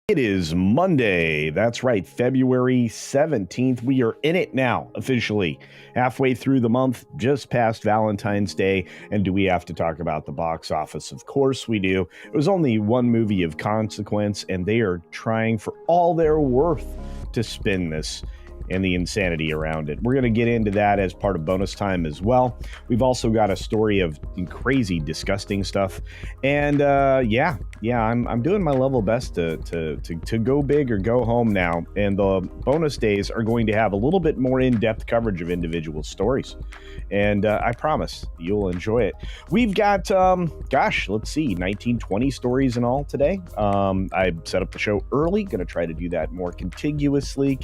It is Monday. That's right, February 17th. We are in it now, officially. Halfway through the month, just past Valentine's Day. And do we have to talk about the box office? Of course we do. It was only one movie of consequence, and they are trying for all their worth to spin this and the insanity around it. We're going to get into that as part of bonus time as well. We've also got a story of crazy, disgusting stuff. And I'm doing my level best to go big or go home now. And the bonus days are going to have a little bit more in-depth coverage of individual stories. And I promise you'll enjoy it. We've got, let's see, 1920 stories in all today. I set up the show early, going to try to do that more continuously,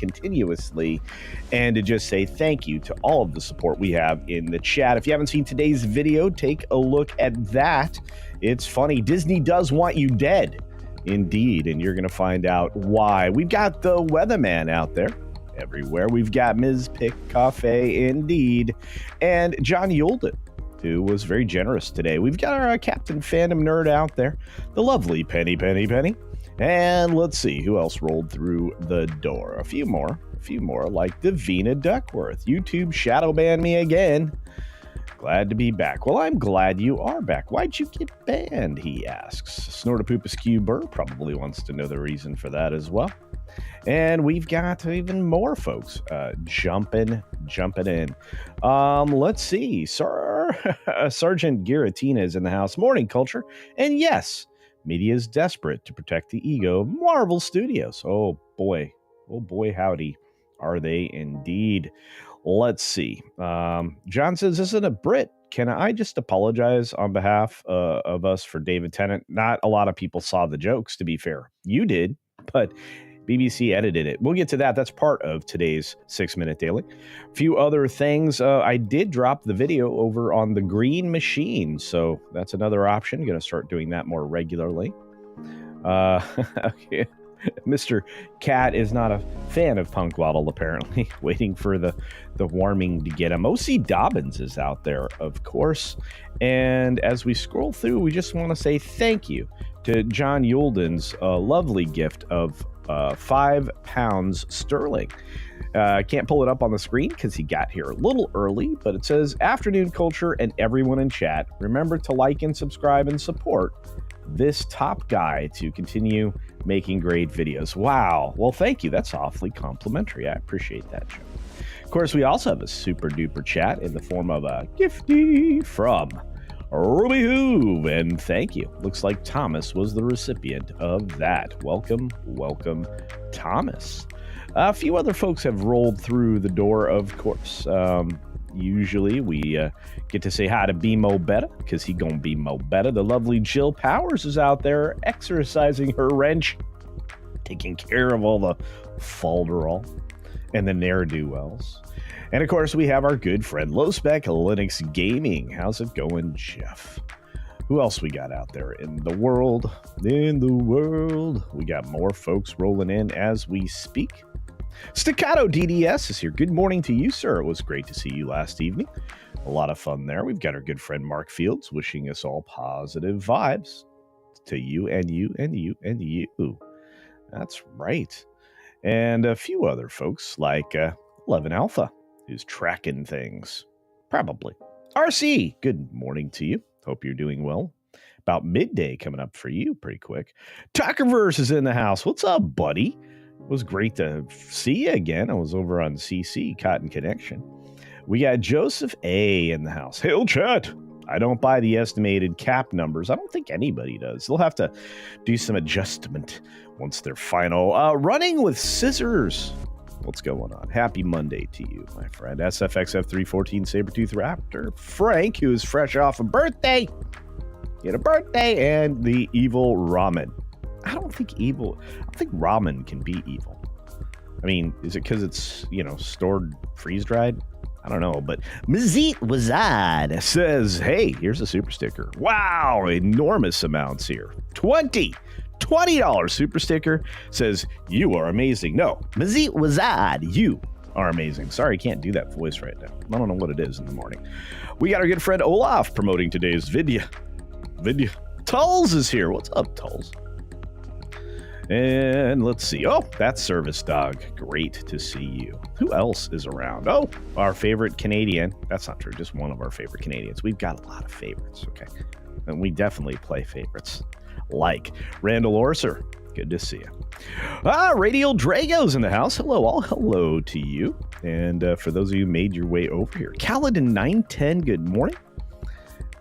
and to just say thank you to all of the support we have in the chat. If you haven't seen today's video, take a look at that. It's funny. Disney does want you dead. Indeed, and you're going to find out why. We've got the weatherman out there everywhere. We've got Ms. Pick Cafe, indeed, and John Yulden, who was very generous today. We've got our Captain Fandom nerd out there, the lovely Penny. And let's see who else rolled through the door. A few more like Davina Duckworth. YouTube shadow banned me again. Glad to be back. Well, I'm glad you are back. Why'd you get banned, he asks. Snortapoopaskew Burr probably wants to know the reason for that as well. And we've got even more folks jumping in. Let's see. Sergeant Giratina is in the house. Morning, culture. And yes, media is desperate to protect the ego of Marvel Studios. Oh boy, howdy, are they indeed. Let's see. John says, this isn't a Brit. Can I just apologize on behalf of us for David Tennant? Not a lot of people saw the jokes, to be fair. You did, but BBC edited it. We'll get to that. That's part of today's 6-Minute Daily. A few other things. I did drop the video over on the Green Machine, so that's another option. Going to start doing that more regularly. Okay. Mr. Cat is not a fan of Punk Waddle, apparently, waiting for the warming to get him. O.C. Dobbins is out there, of course. And as we scroll through, we just want to say thank you to John Yulden's lovely gift of £5 sterling. Can't pull it up on the screen because he got here a little early, but it says, afternoon culture and everyone in chat, remember to like and subscribe and support this top guy to continue making great videos. Wow. Well, thank you. That's awfully complimentary. I appreciate that, Joe. Of course, we also have a super duper chat in the form of a gifty from Ruby Hoove, and thank you. Looks like Thomas was the recipient of that. Welcome, Thomas. A few other folks have rolled through the door, of course. Usually we get to say hi to Be Mo Better, because he gonna be Mo Better. The lovely Jill Powers is out there exercising her wrench, taking care of all the falderall and the ne'er-do-wells. And of course, we have our good friend Low-Spec Linux Gaming. How's it going, Jeff? Who else we got out there in the world? We got more folks rolling in as we speak. Staccato DDS is here. Good morning to you, sir. It was great to see you last evening. A lot of fun there. We've got our good friend Mark Fields wishing us all positive vibes to you and you and you and you. That's right. And a few other folks like 11 Alpha, who's tracking things. Probably. RC, good morning to you. Hope you're doing well. About midday coming up for you pretty quick. Talkerverse is in the house. What's up, buddy? It was great to see you again. I was over on CC, Cotton Connection. We got Joseph A. in the house. Hail, chat. I don't buy the estimated cap numbers. I don't think anybody does. They'll have to do some adjustment once they're final. Running with scissors. What's going on? Happy Monday to you, my friend. SFXF314 Sabretooth Raptor. Frank, who is fresh off a birthday. He had a birthday. And the evil ramen. I don't think ramen can be evil. I mean, is it because it's, stored freeze-dried? I don't know, but Mazit Wazad says, hey, here's a super sticker. Wow, enormous amounts here. $20 super sticker says, you are amazing. No, Mazit Wazad, you are amazing. Sorry, I can't do that voice right now. I don't know what it is in the morning. We got our good friend Olaf promoting today's video. Tulls is here. What's up, Tulls? And let's see. Oh, that's Service Dog. Great to see you. Who else is around? Oh, our favorite Canadian. That's not true. Just one of our favorite Canadians. We've got a lot of favorites, okay? And we definitely play favorites. Like Randall Orser. Good to see you. Radial Drago's in the house. Hello, all. Hello to you. And for those of you who made your way over here. Kaladin 910, good morning.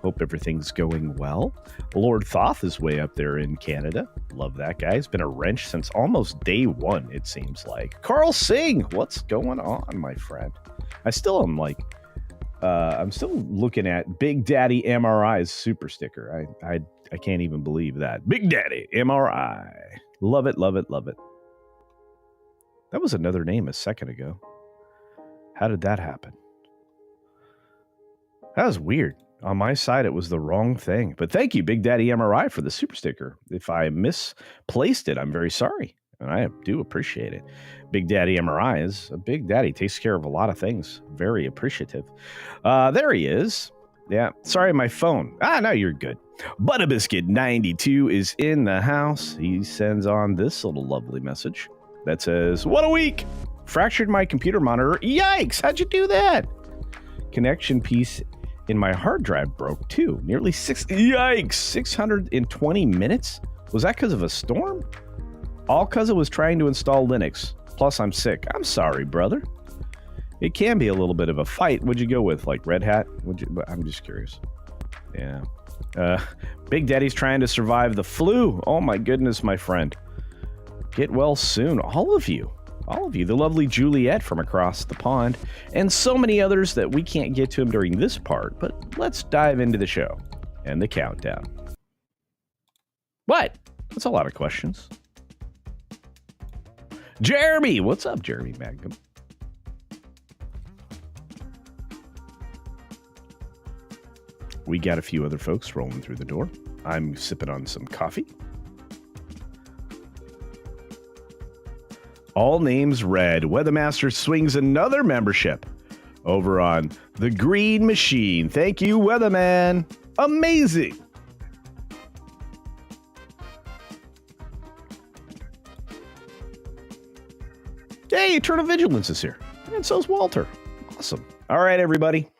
Hope everything's going well. Lord Thoth is way up there in Canada. Love that guy. He's been a wrench since almost day one, it seems like. Carl Singh, what's going on, my friend? I still am like, I'm still looking at Big Daddy MRI's super sticker. I can't even believe that. Big Daddy MRI. Love it, love it, love it. That was another name a second ago. How did that happen? That was weird. On my side, it was the wrong thing. But thank you, Big Daddy MRI, for the super sticker. If I misplaced it, I'm very sorry. And I do appreciate it. Big Daddy MRI is a big daddy. Takes care of a lot of things. Very appreciative. There he is. Yeah. Sorry, my phone. No, you're good. Butterbiscuit 92 is in the house. He sends on this little lovely message that says, "What a week! Fractured my computer monitor. Yikes! How'd you do that? Connection piece in my hard drive broke too. Nearly 620 minutes? Was that because of a storm? All because I was trying to install Linux. Plus, I'm sick. I'm sorry, brother. It can be a little bit of a fight. Would you go with, like, Red Hat? I'm just curious. Yeah. Big Daddy's trying to survive the flu. Oh, my goodness, my friend. Get well soon. All of you. The lovely Juliet from across the pond, and so many others that we can't get to them during this part, but let's dive into the show and the countdown. What? That's a lot of questions. Jeremy! What's up, Jeremy Magnum? We got a few other folks rolling through the door. I'm sipping on some coffee. All names read. Weathermaster swings another membership over on the Green Machine. Thank you, Weatherman. Amazing. Hey, Eternal Vigilance is here. And so's Walter. Awesome. All right, everybody.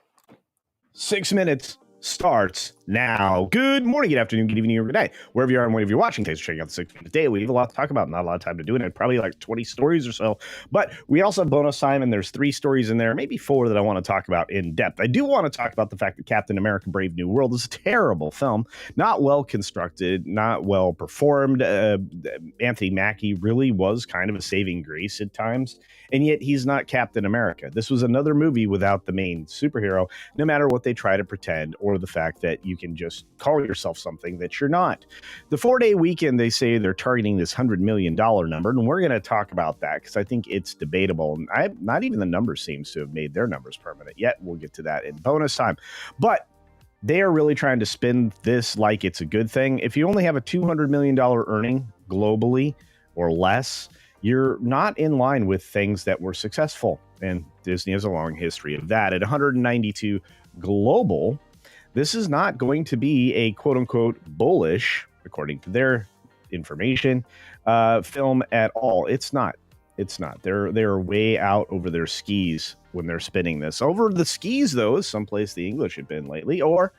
6 minutes starts now. Good morning, good afternoon, good evening, or good night. Wherever you are and wherever you're watching, thanks for checking out the 6 minute day. We have a lot to talk about, not a lot of time to do it. Probably like 20 stories or so. But we also have bonus time, and there's 3 stories in there, maybe 4 that I want to talk about in depth. I do want to talk about the fact that Captain America Brave New World is a terrible film. Not well constructed, not well performed. Anthony Mackie really was kind of a saving grace at times. And yet he's not Captain America. This was another movie without the main superhero, no matter what they try to pretend, or the fact that you can just call yourself something that you're not. The 4-day weekend, they say they're targeting this $100 million number, and we're going to talk about that because I think it's debatable. And not even the numbers seems to have made their numbers permanent yet. We'll get to that in bonus time. But they are really trying to spin this like it's a good thing. If you only have a $200 million earning globally or less, you're not in line with things that were successful. And Disney has a long history of that. At 192 global, this is not going to be a quote-unquote bullish, according to their information, film at all. It's not. They're way out over their skis when they're spinning this. Over the skis, though, is someplace the English have been lately, or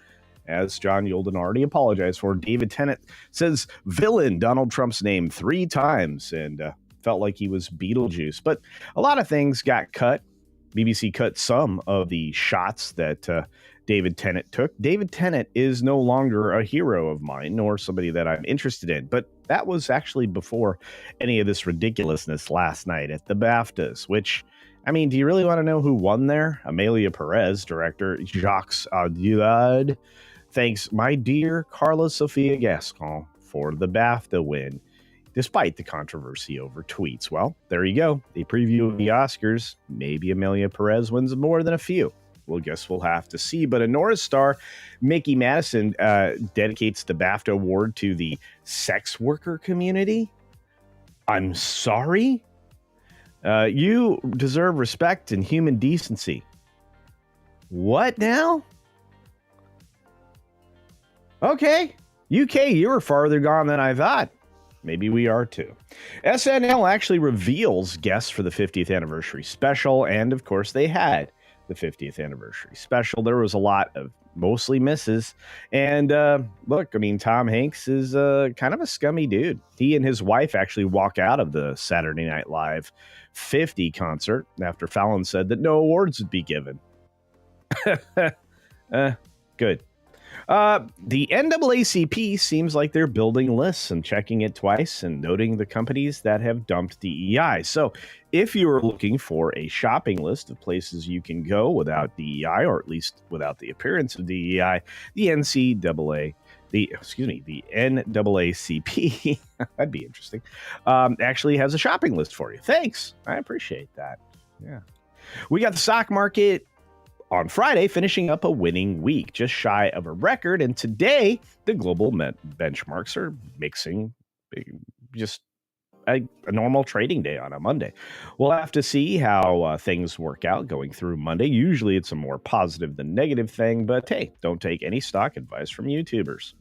as John Yolden already apologized for, David Tennant says villain Donald Trump's name 3 times and felt like he was Beetlejuice. But a lot of things got cut. BBC cut some of the shots that David Tennant took. David Tennant is no longer a hero of mine, nor somebody that I'm interested in. But that was actually before any of this ridiculousness last night at the BAFTAs, which, I mean, do you really want to know who won there? Emilia Pérez, director Jacques Audiard. Thanks, my dear Karla Sofia Gascón, for the BAFTA win, despite the controversy over tweets. Well, there you go. A preview of the Oscars. Maybe Emilia Pérez wins more than a few. Well, guess we'll have to see. But Anora star Mikey Madison dedicates the BAFTA award to the sex worker community. I'm sorry? You deserve respect and human decency. What now? Okay. UK, you were farther gone than I thought. Maybe we are too. SNL actually reveals guests for the 50th anniversary special, and of course they had the 50th anniversary special. There was a lot of mostly misses, and look, I mean, Tom Hanks is kind of a scummy dude. He and his wife actually walk out of the Saturday Night Live 50 concert after Fallon said that no awards would be given. Good. The NAACP seems like they're building lists and checking it twice and noting the companies that have dumped DEI. So if you are looking for a shopping list of places you can go without DEI, or at least without the appearance of DEI, the NAACP, that'd be interesting, actually has a shopping list for you. Thanks. I appreciate that. Yeah. We got the stock market on Friday, finishing up a winning week, just shy of a record. And today, the global benchmarks are mixing just a normal trading day on a Monday. We'll have to see how things work out going through Monday. Usually it's a more positive than negative thing, but hey, don't take any stock advice from YouTubers.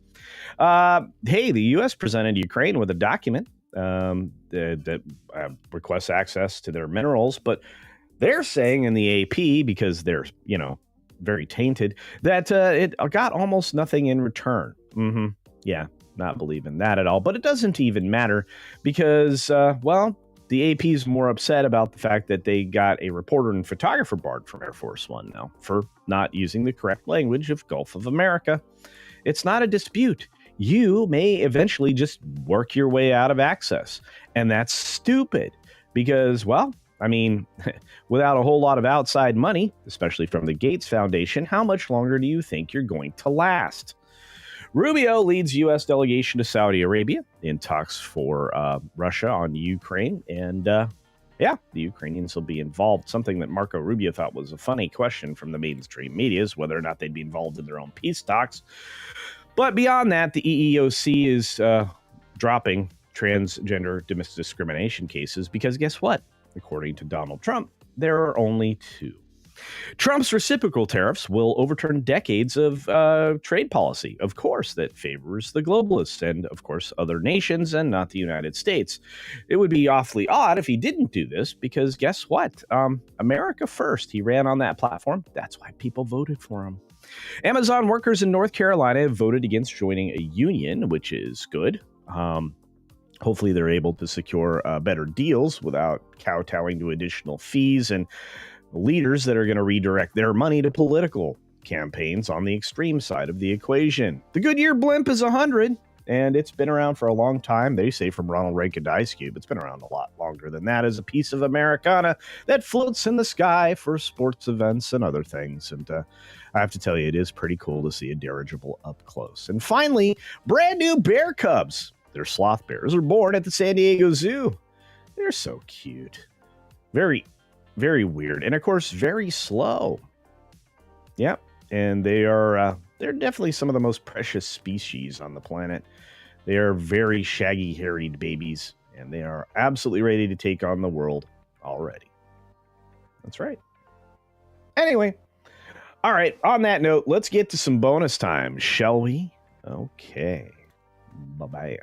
Hey, the U.S. presented Ukraine with a document that requests access to their minerals, but they're saying in the AP, because they're, very tainted, that it got almost nothing in return. Yeah, not believing that at all. But it doesn't even matter because, the AP is more upset about the fact that they got a reporter and photographer barred from Air Force One now for not using the correct language of Gulf of America. It's not a dispute. You may eventually just work your way out of access. And that's stupid because, without a whole lot of outside money, especially from the Gates Foundation, how much longer do you think you're going to last? Rubio leads U.S. delegation to Saudi Arabia in talks for Russia on Ukraine. And the Ukrainians will be involved. Something that Marco Rubio thought was a funny question from the mainstream media is whether or not they'd be involved in their own peace talks. But beyond that, the EEOC is dropping transgender discrimination cases because guess what? According to Donald Trump, there are only 2. Trump's reciprocal tariffs will overturn decades of trade policy, of course, that favors the globalists and, of course, other nations and not the United States. It would be awfully odd if he didn't do this because guess what? America first. He ran on that platform. That's why people voted for him. Amazon workers in North Carolina have voted against joining a union, which is good. Hopefully they're able to secure better deals without kowtowing to additional fees and leaders that are going to redirect their money to political campaigns on the extreme side of the equation. The Goodyear blimp is 100, and it's been around for a long time. They say from Ronald Reagan to Ice Cube, it's been around a lot longer than that as a piece of Americana that floats in the sky for sports events and other things. And I have to tell you, it is pretty cool to see a dirigible up close. And finally, brand new bear cubs. Their sloth bears are born at the San Diego Zoo. They're so cute. Very, very weird. And of course, very slow. Yep. And they're definitely some of the most precious species on the planet. They are very shaggy, hairy babies. And they are absolutely ready to take on the world already. That's right. Anyway. All right. On that note, let's get to some bonus time, shall we? Okay. Bye-bye.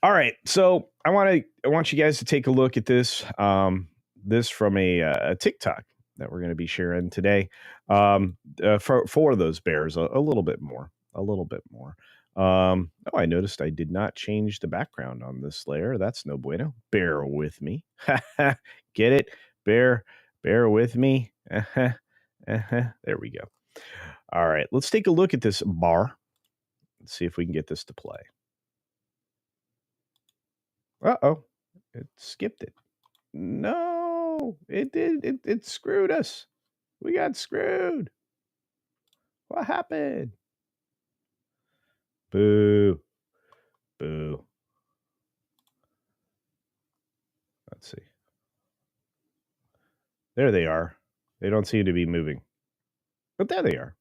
All right, so I want you guys to take a look at this. This from a TikTok that we're going to be sharing today. For those bears, a little bit more. I noticed I did not change the background on this layer. That's no bueno. Bear with me. Get it? Bear with me. There we go. All right, let's take a look at this bar. Let's see if we can get this to play. Uh-oh, it skipped it. No, it did. It screwed us. We got screwed. What happened? Boo. Let's see. There they are. They don't seem to be moving. But there they are.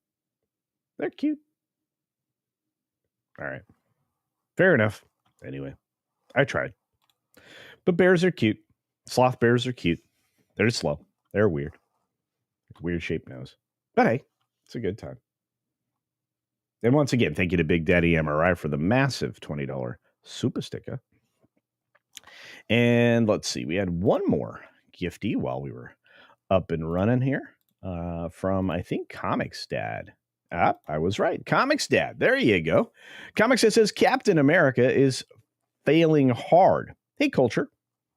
They're cute. All right. Fair enough. Anyway, I tried. But bears are cute. Sloth bears are cute. They're slow. They're weird. Weird shaped nose. But hey, it's a good time. And once again, thank you to Big Daddy MRI for the massive $20 super sticker. And let's see, we had one more gifty while we were up and running here from, I think, Comics Dad. I was right. Comics Dad. There you go. Comics Dad says Captain America is failing hard. Hey, Culture.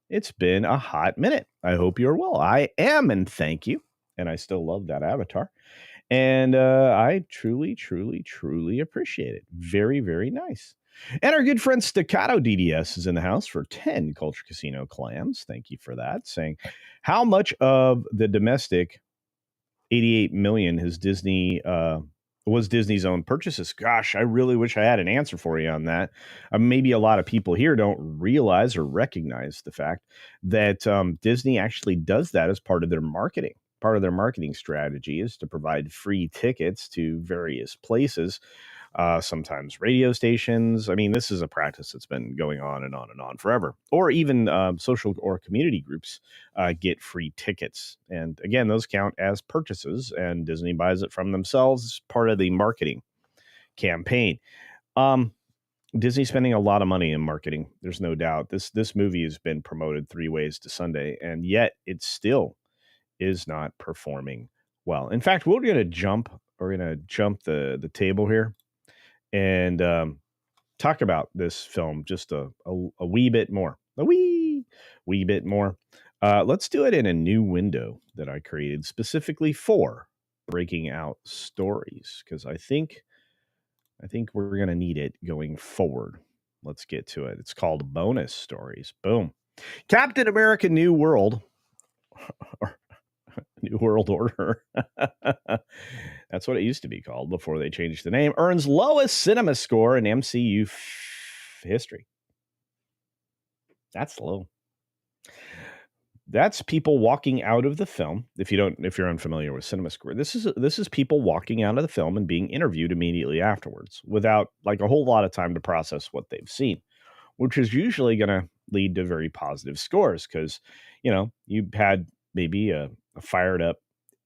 It's been a hot minute. I hope you're well. I am, and thank you. And I still love that avatar. And I truly, truly, truly appreciate it. Very, very nice. And our good friend Staccato DDS is in the house for 10 Culture Casino clams. Thank you for that. Saying, how much of the domestic 88 million has Disney was Disney's own purchases? Gosh, I really wish I had an answer for you on that. Maybe a lot of people here don't realize or recognize the fact that Disney actually does that as part of their marketing. Part of their marketing strategy is to provide free tickets to various places, sometimes radio stations. I mean, this is a practice that's been going on and on and on forever. Or even social or community groups get free tickets. And again, those count as purchases, and Disney buys it from themselves as part of the marketing campaign. Disney's spending a lot of money in marketing. There's no doubt. This movie has been promoted 3 ways to Sunday, and yet it still is not performing well. In fact, we're going to jump the table here and talk about this film just a wee bit more. A wee bit more. Let's do it in a new window that I created specifically for breaking out stories, because I think we're going to need it going forward. Let's get to it. It's called Bonus Stories. Boom. Captain America New World. New World Order. That's what it used to be called before they changed the name. Earns lowest cinema score in MCU history. That's low. That's people walking out of the film. If you're unfamiliar with cinema score, this is people walking out of the film and being interviewed immediately afterwards without like a whole lot of time to process what they've seen, which is usually going to lead to very positive scores because, you had maybe a fired up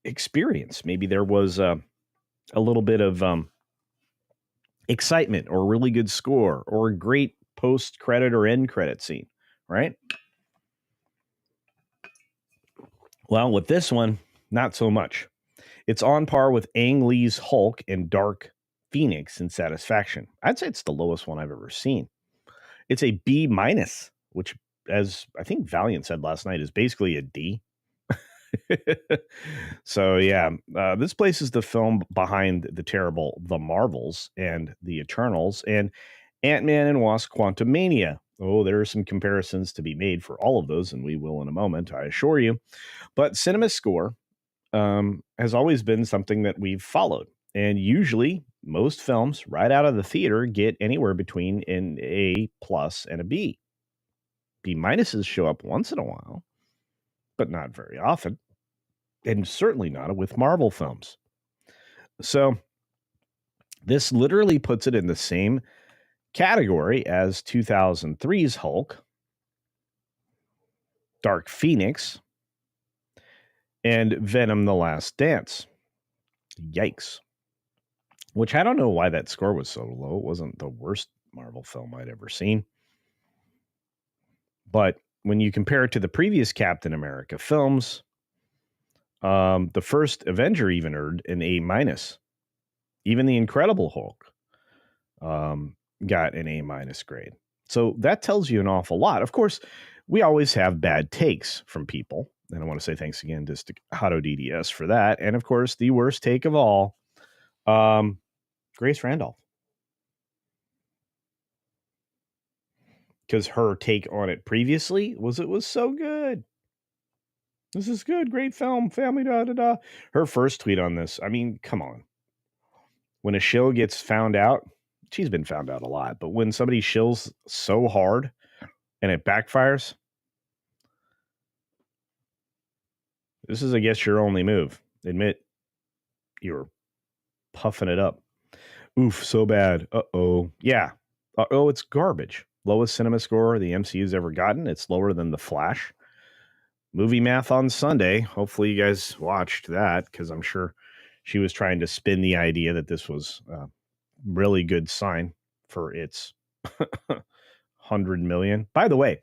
experience. Maybe there was a little bit of excitement or a really good score or a great post credit or end credit scene, right? Well, with this one, not so much. It's on par with Ang Lee's Hulk and Dark Phoenix in satisfaction. I'd say it's the lowest one I've ever seen. It's a B-, which, as I think Valiant said last night, is basically a D. So yeah, this places the film behind the terrible The Marvels and The Eternals and Ant-Man and Wasp: Quantumania. Oh, there are some comparisons to be made for all of those, and we will in a moment, I assure you. But cinema score has always been something that we've followed, and usually most films right out of the theater get anywhere between an A+ and a B. B- show up once in a while, but not very often. And certainly not with Marvel films. So this literally puts it in the same category as 2003's Hulk, Dark Phoenix, and Venom: The Last Dance. Yikes. Which I don't know why that score was so low. It wasn't the worst Marvel film I'd ever seen. But when you compare it to the previous Captain America films, the first Avenger even earned an A-. Even the Incredible Hulk got an A- grade. So that tells you an awful lot. Of course, we always have bad takes from people. And I want to say thanks again to Staccato DDS for that. And of course, the worst take of all, Grace Randolph. Because her take on it previously was it was so good. This is good. Great film. Family, da-da-da. Her first tweet on this. I mean, come on. When a shill gets found out, she's been found out a lot, but when somebody shills so hard and it backfires, this is, I guess, your only move. Admit you're puffing it up. Oof, so bad. Uh-oh. Yeah. Uh-oh, it's garbage. Lowest cinema score the MCU's ever gotten. It's lower than The Flash. Movie Math on Sunday. Hopefully you guys watched that, because I'm sure she was trying to spin the idea that this was a really good sign for its 100 million. By the way,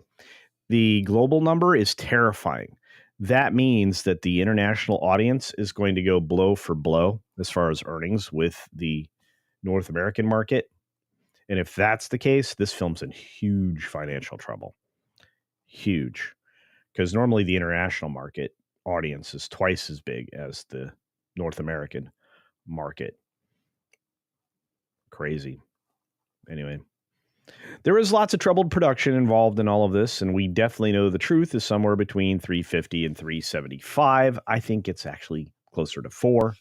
the global number is terrifying. That means that the international audience is going to go blow for blow as far as earnings with the North American market. And if that's the case, this film's in huge financial trouble. Huge. Because normally the international market audience is twice as big as the North American market. Crazy. Anyway, there is lots of troubled production involved in all of this, and we definitely know the truth is somewhere between 350 and 375. I think it's actually closer to 4,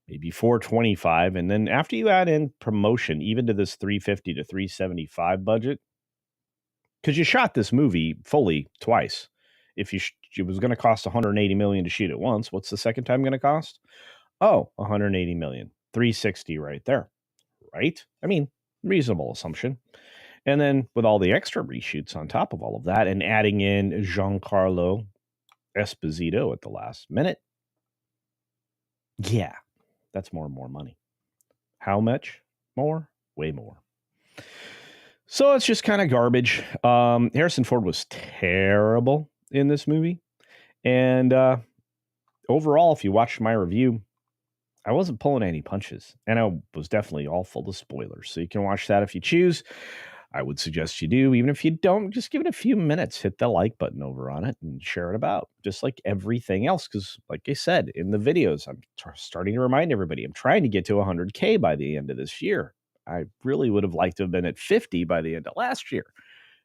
maybe 425. And then after you add in promotion, even to this 350 to 375 budget, because you shot this movie fully twice. If it was going to cost 180 million to shoot it once, what's the second time going to cost? Oh, 180 million, 360 right there, right? I mean, reasonable assumption. And then with all the extra reshoots on top of all of that, and adding in Giancarlo Esposito at the last minute, yeah, that's more and more money. How much more? Way more. So it's just kind of garbage. Harrison Ford was terrible in this movie. And overall, if you watched my review, I wasn't pulling any punches. And I was definitely all full of spoilers. So you can watch that if you choose. I would suggest you do. Even if you don't, just give it a few minutes. Hit the like button over on it and share it about, just like everything else. Because like I said in the videos, I'm starting to remind everybody, I'm trying to get to 100K by the end of this year. I really would have liked to have been at 50 by the end of last year.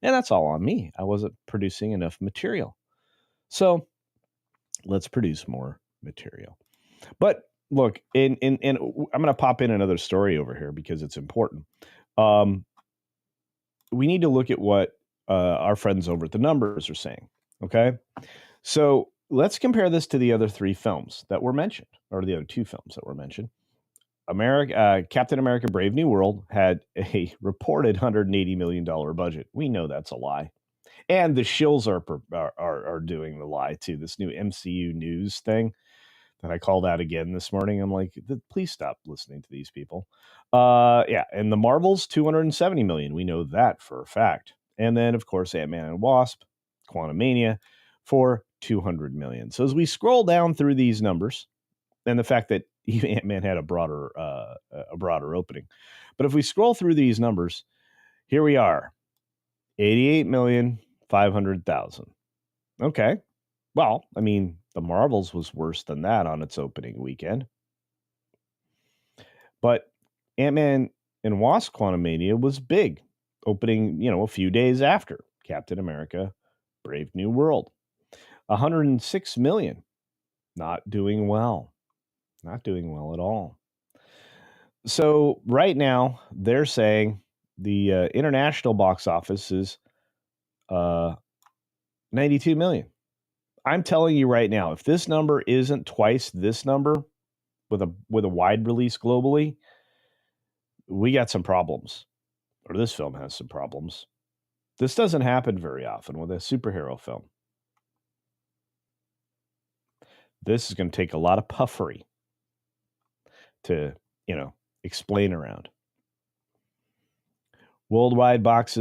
And that's all on me. I wasn't producing enough material. So let's produce more material. But look, and I'm going to pop in another story over here because it's important. We need to look at what our friends over at the numbers are saying. Okay. So let's compare this to the other 3 films that were mentioned, or the other 2 films that were mentioned. Captain America Brave New World had a reported $180 million budget. We know that's a lie. And the shills are doing the lie too. This new MCU news thing that I called out again this morning. I'm like, please stop listening to these people. Yeah, and the Marvels, 270 million. We know that for a fact. And then, of course, Ant-Man and Wasp, Quantumania, for 200 million. So as we scroll down through these numbers, and the fact that even Ant-Man had a broader opening, but if we scroll through these numbers, here we are, 88,500,000. Okay, well, I mean, the Marvels was worse than that on its opening weekend. But Ant-Man and Wasp Quantumania was big, opening, a few days after Captain America Brave New World. 106 million. Not doing well. Not doing well at all. So right now, they're saying the international box office is 92 million. I'm telling you right now, if this number isn't twice this number with a wide release globally, we got some problems. Or this film has some problems. This doesn't happen very often with a superhero film. This is going to take a lot of puffery to, explain around. Worldwide box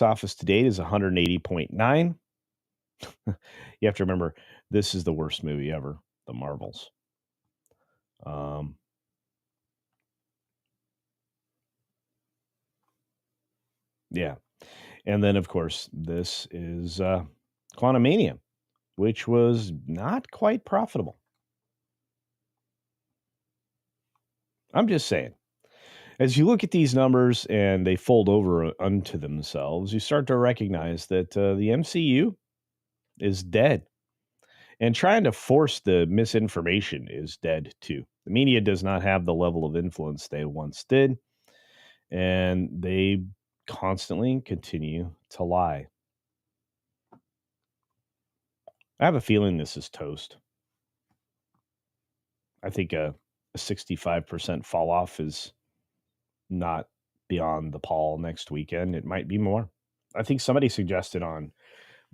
office to date is 180.9. You have to remember, this is the worst movie ever, The Marvels. Yeah. And then, of course, this is Quantumania, which was not quite profitable. I'm just saying. As you look at these numbers and they fold over unto themselves, you start to recognize that the MCU is dead. And trying to force the misinformation is dead too. The media does not have the level of influence they once did. And they constantly continue to lie. I have a feeling this is toast. I think a 65% fall off is not beyond the pall next weekend. It might be more. I think somebody suggested on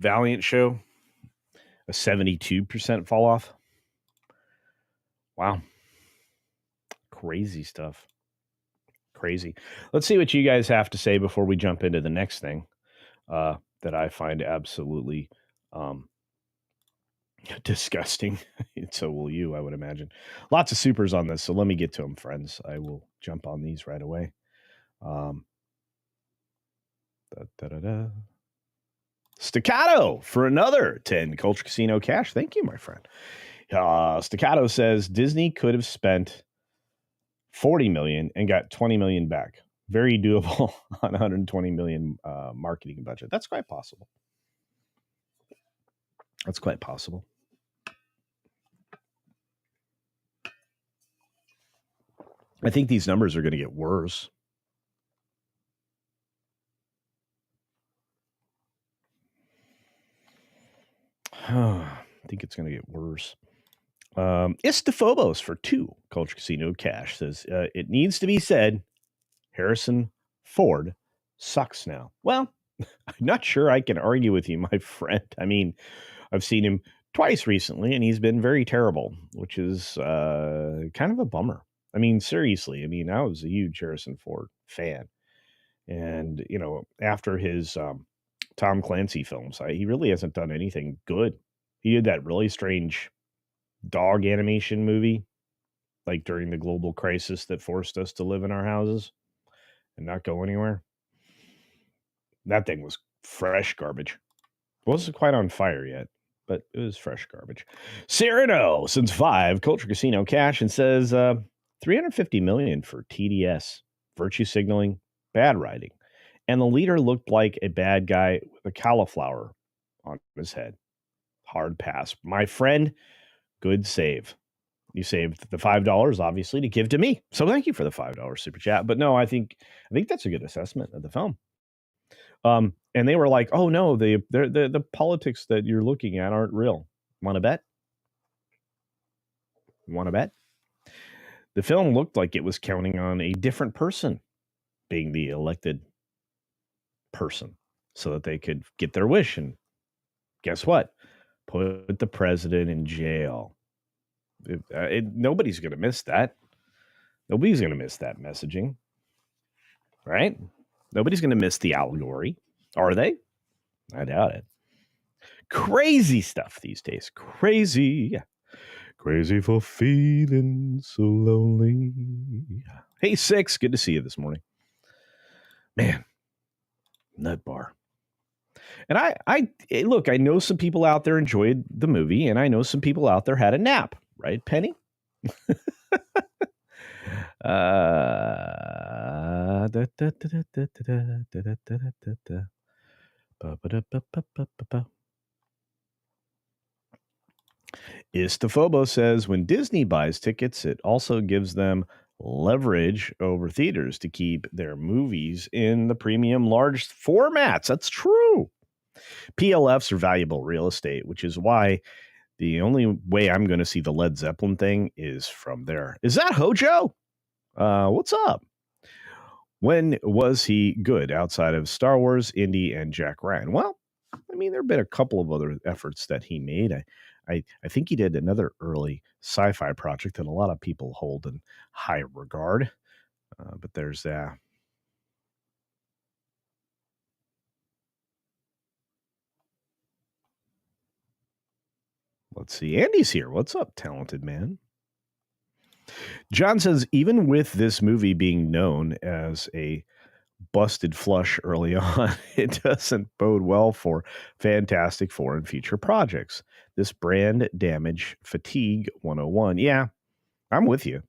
Valiant Show a 72% fall off. Wow. Crazy stuff. Crazy. Let's see what you guys have to say before we jump into the next thing. that I find absolutely disgusting. So will you, I would imagine. Lots of supers on this, so let me get to them, friends. I will jump on these right away. Staccato for another 10 Culture Casino cash. Thank you, my friend. Staccato says Disney could have spent $40 million and got $20 million back. Very doable on $120 million marketing budget. That's quite possible. That's quite possible. I think these numbers are going to get worse. I think it's going to get worse. Istophobos for 2 Culture Casino cash says it needs to be said Harrison Ford sucks now. Well, I'm not sure I can argue with you, my friend. I mean, I've seen him twice recently, and he's been very terrible, which is kind of a bummer. I mean, seriously. I mean, I was a huge Harrison Ford fan. And, you know, after his Tom Clancy films, he really hasn't done anything good. He did that really strange dog animation movie, like during the global crisis that forced us to live in our houses and not go anywhere. That thing was fresh garbage. Wasn't quite on fire yet, but it was fresh garbage. Cyrano sends 5 Culture Casino cash and says $350 million for TDS, virtue signaling, bad writing. And the leader looked like a bad guy with a cauliflower on his head. Hard pass. My friend, good save. You saved the $5, obviously, to give to me. So thank you for the $5 super chat. But no, I think that's a good assessment of the film. And they were like, "Oh no, the politics that you're looking at aren't real. Want to bet? Want to bet?" The film looked like it was counting on a different person being the elected person so that they could get their wish. And guess what? Put the president in jail. Nobody's going to miss that. Nobody's going to miss that messaging, right? Nobody's going to miss the allegory, are they? I doubt it. Crazy stuff these days. Crazy for feeling so lonely. Hey, 6, good to see you this morning. Man, nut bar. And I look, I know some people out there enjoyed the movie, and I know some people out there had a nap, right, Penny? Istophobo says when Disney buys tickets, it also gives them leverage over theaters to keep their movies in the premium large formats. That's true. PLFs are valuable real estate, which is why the only way I'm going to see the Led Zeppelin thing is from there. Is that Hojo? What's up? When was he good outside of Star Wars, Indy, and Jack Ryan? Well, I mean, there have been a couple of other efforts that he made. I think he did another early sci-fi project that a lot of people hold in high regard. But there's that. Let's see. Andy's here. What's up, talented man? John says, even with this movie being known as a busted flush early on, it doesn't bode well for Fantastic Four and future projects. This brand damage fatigue 101. Yeah, I'm with you.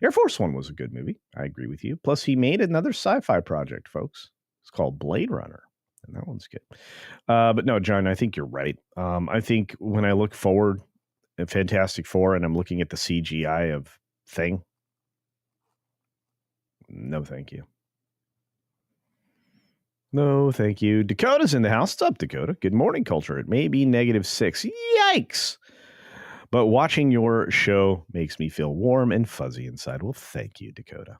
Air Force One was a good movie. I agree with you. Plus, he made another sci-fi project, folks. It's called Blade Runner, and that one's good. But no, John, I think you're right. I think when I look forward at Fantastic Four and I'm looking at the CGI of Thing, no, thank you. No, thank you. Dakota's in the house. What's up, Dakota? Good morning, culture. It may be -6. Yikes. But watching your show makes me feel warm and fuzzy inside. Well, thank you, Dakota.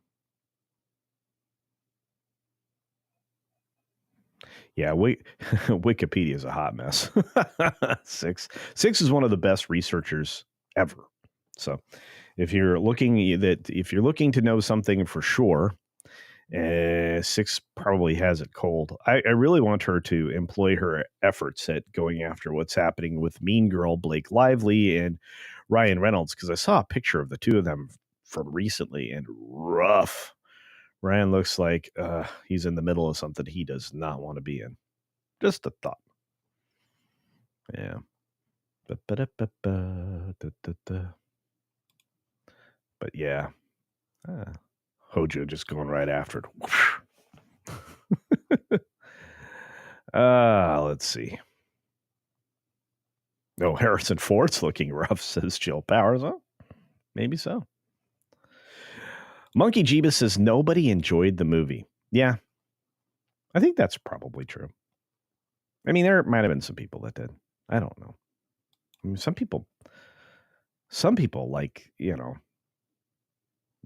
Yeah, Wikipedia is a hot mess. 6 is one of the best researchers ever. So if you're looking to know something for sure, Six probably has it cold. I really want her to employ her efforts at going after what's happening with Mean Girl, Blake Lively, and Ryan Reynolds, because I saw a picture of the two of them from recently, and rough. Ryan looks like he's in the middle of something he does not want to be in. Just a thought. Yeah. But yeah. Hojo just going right after it. Let's see. Oh, Harrison Ford's looking rough, says Jill Powers. Oh, maybe so. Monkey Jeebus says nobody enjoyed the movie. Yeah, I think that's probably true. I mean, there might have been some people that did. I don't know. I mean, some people like,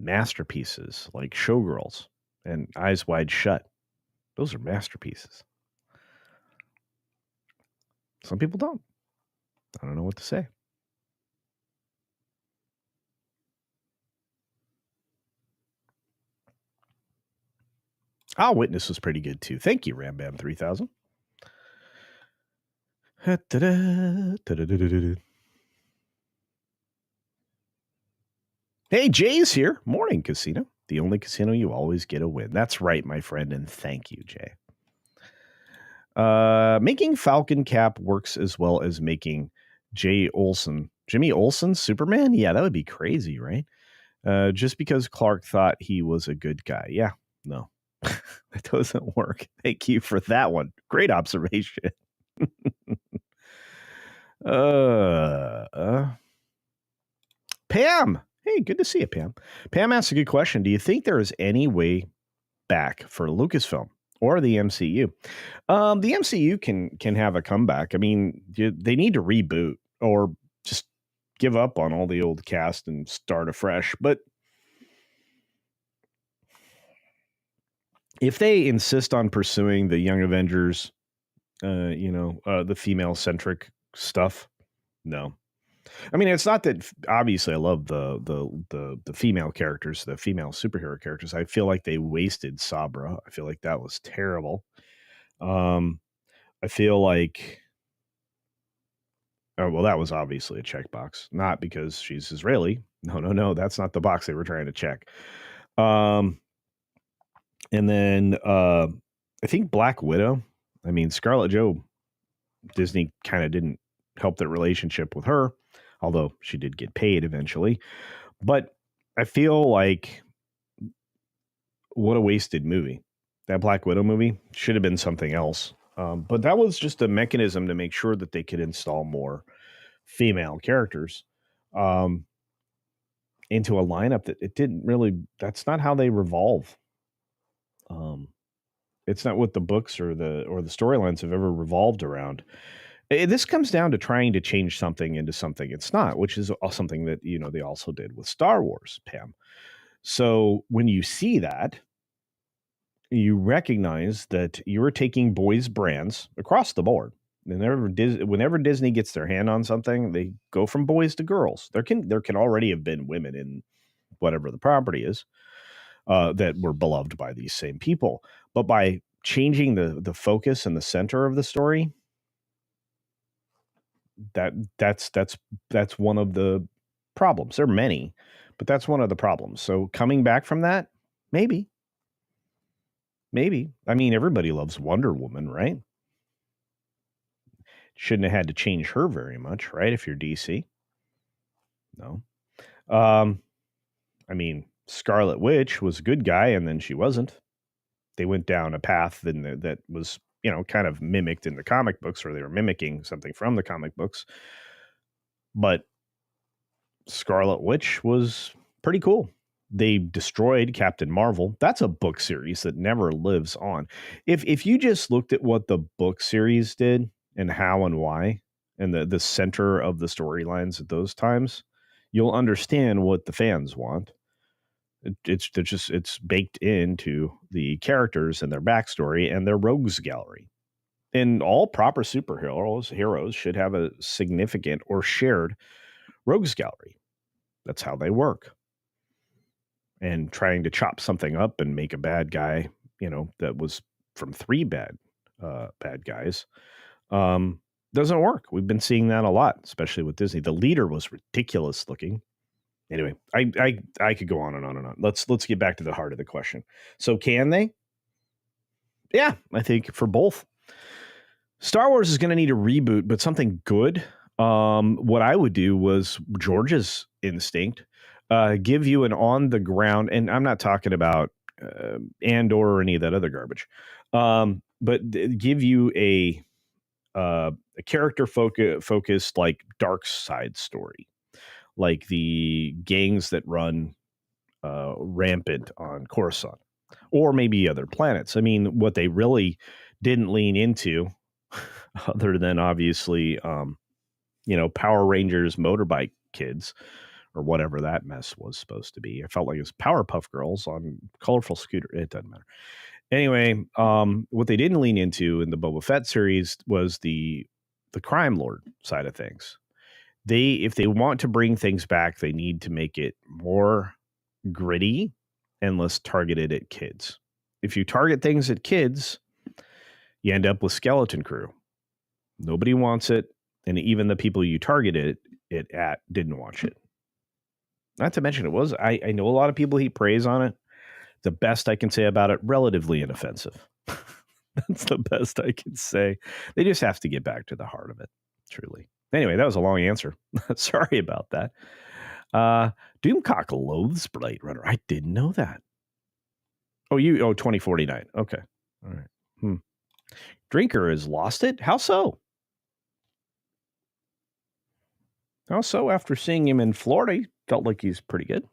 masterpieces like Showgirls and Eyes Wide Shut. Those are masterpieces. Some people don't. I don't know what to say. Witness was pretty good too. Thank you, Rambam 3000. Hey, Jay's here. Morning, Casino. The only casino you always get a win. That's right, my friend, and thank you, Jay. Making Falcon Cap works as well as making Jimmy Olsen Superman? Yeah, that would be crazy, right? Just because Clark thought he was a good guy. Yeah, no. That doesn't work. Thank you for that one. Great observation. Pam. Hey, good to see you, Pam. Pam asks a good question. Do you think there is any way back for Lucasfilm or the MCU? The MCU can have a comeback. I mean, they need to reboot or just give up on all the old cast and start afresh. But if they insist on pursuing the Young Avengers, the female-centric stuff, no. I mean, it's not that obviously I love the female characters, the female superhero characters. I feel like they wasted Sabra. I feel like that was terrible. I feel like, oh, well, that was obviously a checkbox, not because she's Israeli. No, that's not the box they were trying to check. And then I think Black Widow. I mean, Scarlett Jo, Disney kind of didn't help their relationship with her, although she did get paid eventually. But I feel like what a wasted movie. That Black Widow movie should have been something else. But that was just a mechanism to make sure that they could install more female characters into a lineup that it didn't really, that's not how they revolve. It's not what the books or the storylines have ever revolved around. This comes down to trying to change something into something it's not, which is something that, they also did with Star Wars, Pam. So when you see that, you recognize that you are taking boys' brands across the board. Whenever Disney gets their hand on something, they go from boys to girls. There can already have been women in whatever the property is that were beloved by these same people. But by changing the focus and the center of the story, that's one of the problems. There are many, but that's one of the problems. So coming back from that, maybe. I mean, everybody loves Wonder Woman, right? Shouldn't have had to change her very much, right? If you're DC. No. I mean, Scarlet Witch was a good guy, and then she wasn't. They went down a path that was, kind of mimicked in the comic books, or they were mimicking something from the comic books. But Scarlet Witch was pretty cool. They destroyed Captain Marvel. That's a book series that never lives on. If you just looked at what the book series did and how and why, and the center of the storylines at those times, you'll understand what the fans want. It's baked into the characters and their backstory and their rogues gallery. And all proper heroes should have a significant or shared rogues gallery. That's how they work. and trying to chop something up and make a bad guy, that was from three bad guys, doesn't work. We've been seeing that a lot, especially with Disney. The leader was ridiculous looking. Anyway, I could go on and on and on. Let's get back to the heart of the question. So can they? Yeah, I think for both. Star Wars is going to need a reboot, but something good. What I would do was George's instinct, give you an on the ground, and I'm not talking about Andor or any of that other garbage, but give you a character focused like dark side story, like the gangs that run rampant on Coruscant, or maybe other planets. I mean, what they really didn't lean into, other than obviously, Power Rangers motorbike kids or whatever that mess was supposed to be. I felt like it was Powerpuff Girls on colorful scooter. It doesn't matter. Anyway, what they didn't lean into in the Boba Fett series was the crime lord side of things. If they want to bring things back, they need to make it more gritty and less targeted at kids. If you target things at kids, you end up with Skeleton Crew. Nobody wants it, and even the people you targeted it at didn't watch it. Not to mention, I know a lot of people heap praise on it. The best I can say about it, relatively inoffensive. That's the best I can say. They just have to get back to the heart of it, truly. Anyway, that was a long answer. Sorry about that. Doomcock loathes Blade Runner. I didn't know that. 2049. Okay. All right. Drinker has lost it? How so? How so? After seeing him in Florida, he felt like he's pretty good.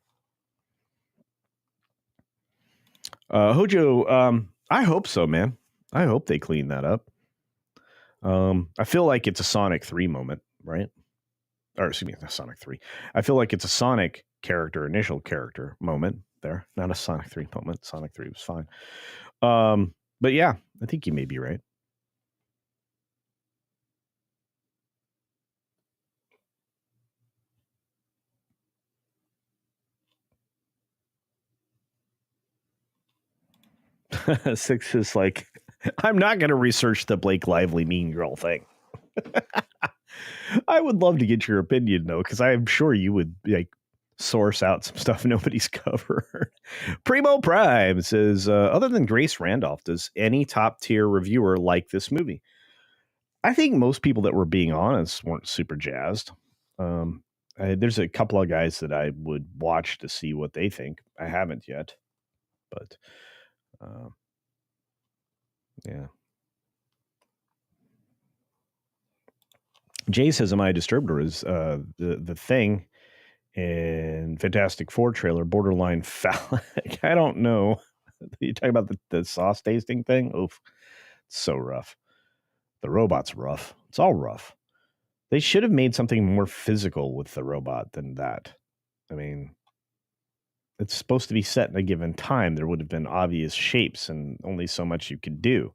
Hojo, I hope so, man. I hope they clean that up. I feel like it's a Sonic 3 moment, right? Or excuse me, not Sonic 3. I feel like it's a Sonic initial character moment there, not a Sonic 3 moment. Sonic 3 was fine. But yeah, I think you may be right. Six is like, I'm not going to research the Blake Lively Mean Girl thing. I would love to get your opinion, though, because I'm sure you would source out some stuff nobody's covered. Primo Prime says, other than Grace Randolph, does any top tier reviewer like this movie? I think most people that were being honest weren't super jazzed. There's a couple of guys that I would watch to see what they think. I haven't yet, but yeah. Jay says, "Am I disturbed, or is the thing in Fantastic Four trailer borderline phallic?" I don't know. You talking about the sauce tasting thing? Oof, it's so rough. The robot's rough. It's all rough. They should have made something more physical with the robot than that. I mean, it's supposed to be set in a given time. There would have been obvious shapes and only so much you could do.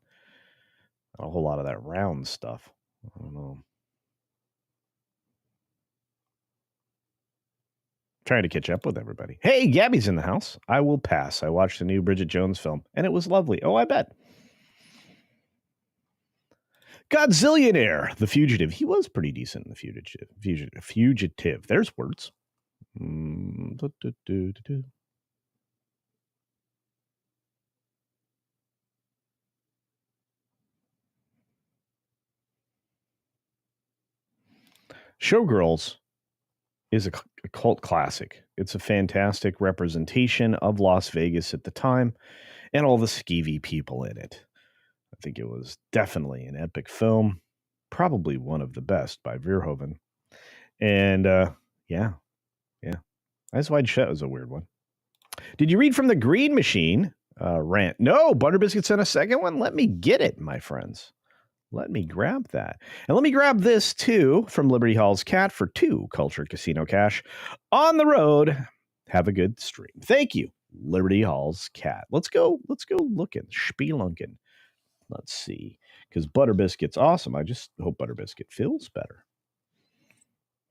A whole lot of that round stuff. I don't know. Trying to catch up with everybody. Hey, Gabby's in the house. I will pass. I watched the new Bridget Jones film, and it was lovely. Oh, I bet. Godzillionaire, The Fugitive. He was pretty decent in The Fugitive. There's words. Showgirls is a cult classic. It's a fantastic representation of Las Vegas at the time and all the skeevy people in it. I think it was definitely an epic film, probably one of the best by Verhoeven. And yeah. Eyes Wide Shut was a weird one. Did you read from the Green Machine? Rant. No, Butterbiscuit sent a second one. Let me get it, my friends. Let me grab that. And let me grab this, too, from Liberty Hall's Cat for 2 Cultured Casino Cash. On the road. Have a good stream. Thank you, Liberty Hall's Cat. Let's go looking, spelunking. Let's see. Because Butterbiscuit's awesome. I just hope Butterbiscuit feels better.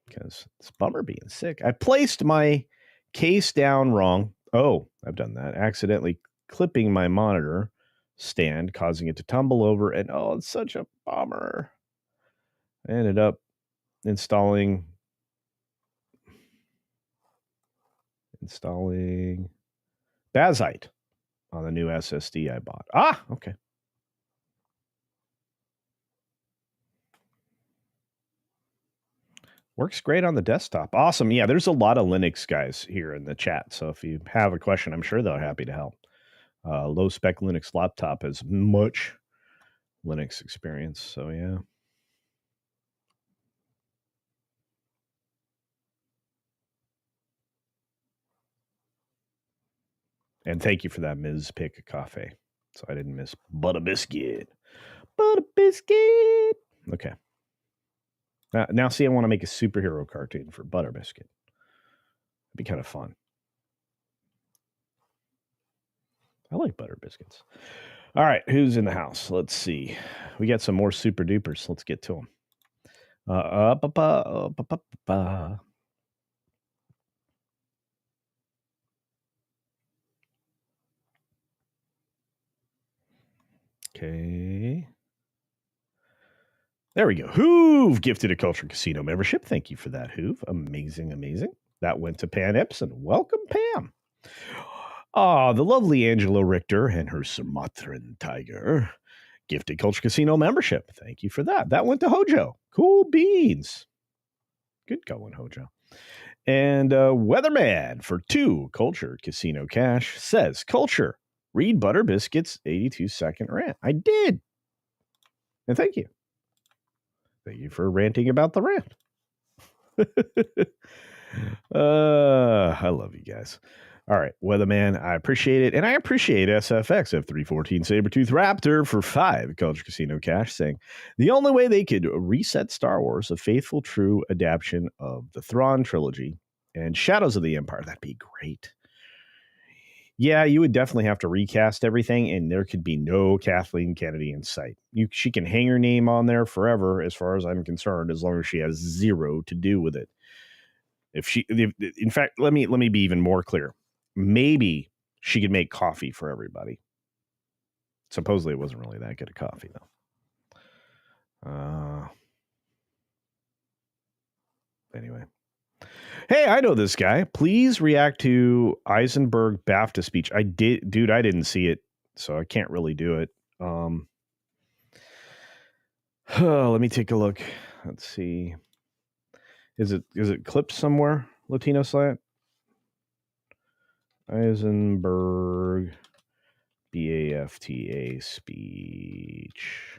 Because it's a bummer being sick. I placed my case down wrong. Oh, I've done that. Accidentally clipping my monitor stand, causing it to tumble over. And oh, it's such a bummer. I ended up installing Bazite on the new SSD I bought. Ah, okay. Works great on the desktop. Awesome. Yeah, there's a lot of Linux guys here in the chat. So if you have a question, I'm sure they're happy to help. Low spec Linux laptop has much Linux experience. So yeah. And thank you for that, Ms. Pick a Cafe. So I didn't miss Butter Biscuit. Butter Biscuit. Okay. Now see, I want to make a superhero cartoon for Butter Biscuit. It'd be kind of fun. I like Butter Biscuits. All right, who's in the house? Let's see. We got some more super dupers. Let's get to them. Okay. There we go. Hoove gifted a Culture Casino membership. Thank you for that, Hoove. Amazing, amazing. That went to Pan Epson. Welcome, Pam. Ah, the lovely Angela Richter and her Sumatran tiger gifted Culture Casino membership. Thank you for that. That went to Hojo. Cool beans. Good going, Hojo. And Weatherman for 2 Culture Casino cash says, Culture, read Butter Biscuit's 82-second rant. I did. And thank you. Thank you for ranting about the rant. I love you guys. All right, Weatherman, I appreciate it. And I appreciate SFX F314 Sabertooth Raptor for 5 Culture Casino cash, saying the only way they could reset Star Wars, a faithful, true adaptation of the Thrawn trilogy and Shadows of the Empire. That'd be great. Yeah, you would definitely have to recast everything, and there could be no Kathleen Kennedy in sight. She can hang her name on there forever, as far as I'm concerned, as long as she has zero to do with it. In fact, let me be even more clear. Maybe she could make coffee for everybody. Supposedly, it wasn't really that good of coffee, though. Anyway. Hey, I know this guy. Please react to Eisenberg BAFTA speech. I didn't see it, so I can't really do it. Let me take a look. Let's see. Is it clipped somewhere? Latino Slant? Eisenberg BAFTA speech.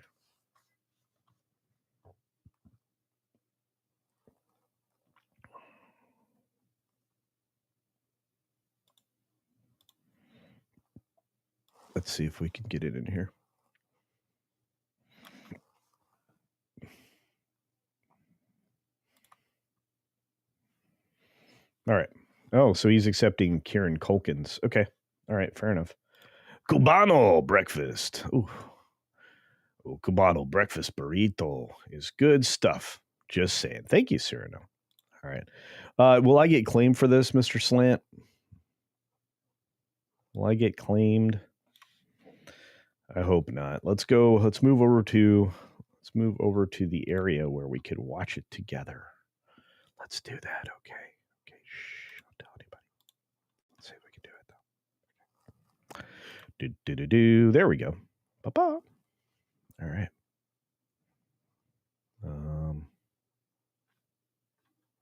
Let's see if we can get it in here. All right. Oh, so he's accepting Kieran Culkin's. Okay. All right. Fair enough. Cubano breakfast. Ooh. Oh, Cubano breakfast burrito is good stuff. Just saying. Thank you, Cyrano. All right. Will I get claimed for this, Mr. Slant? Will I get claimed? I hope not. Let's move over to the area where we could watch it together. Let's do that. Okay. Shh. Don't tell anybody. Let's see if we can do it though. There we go. Ba-ba. All right.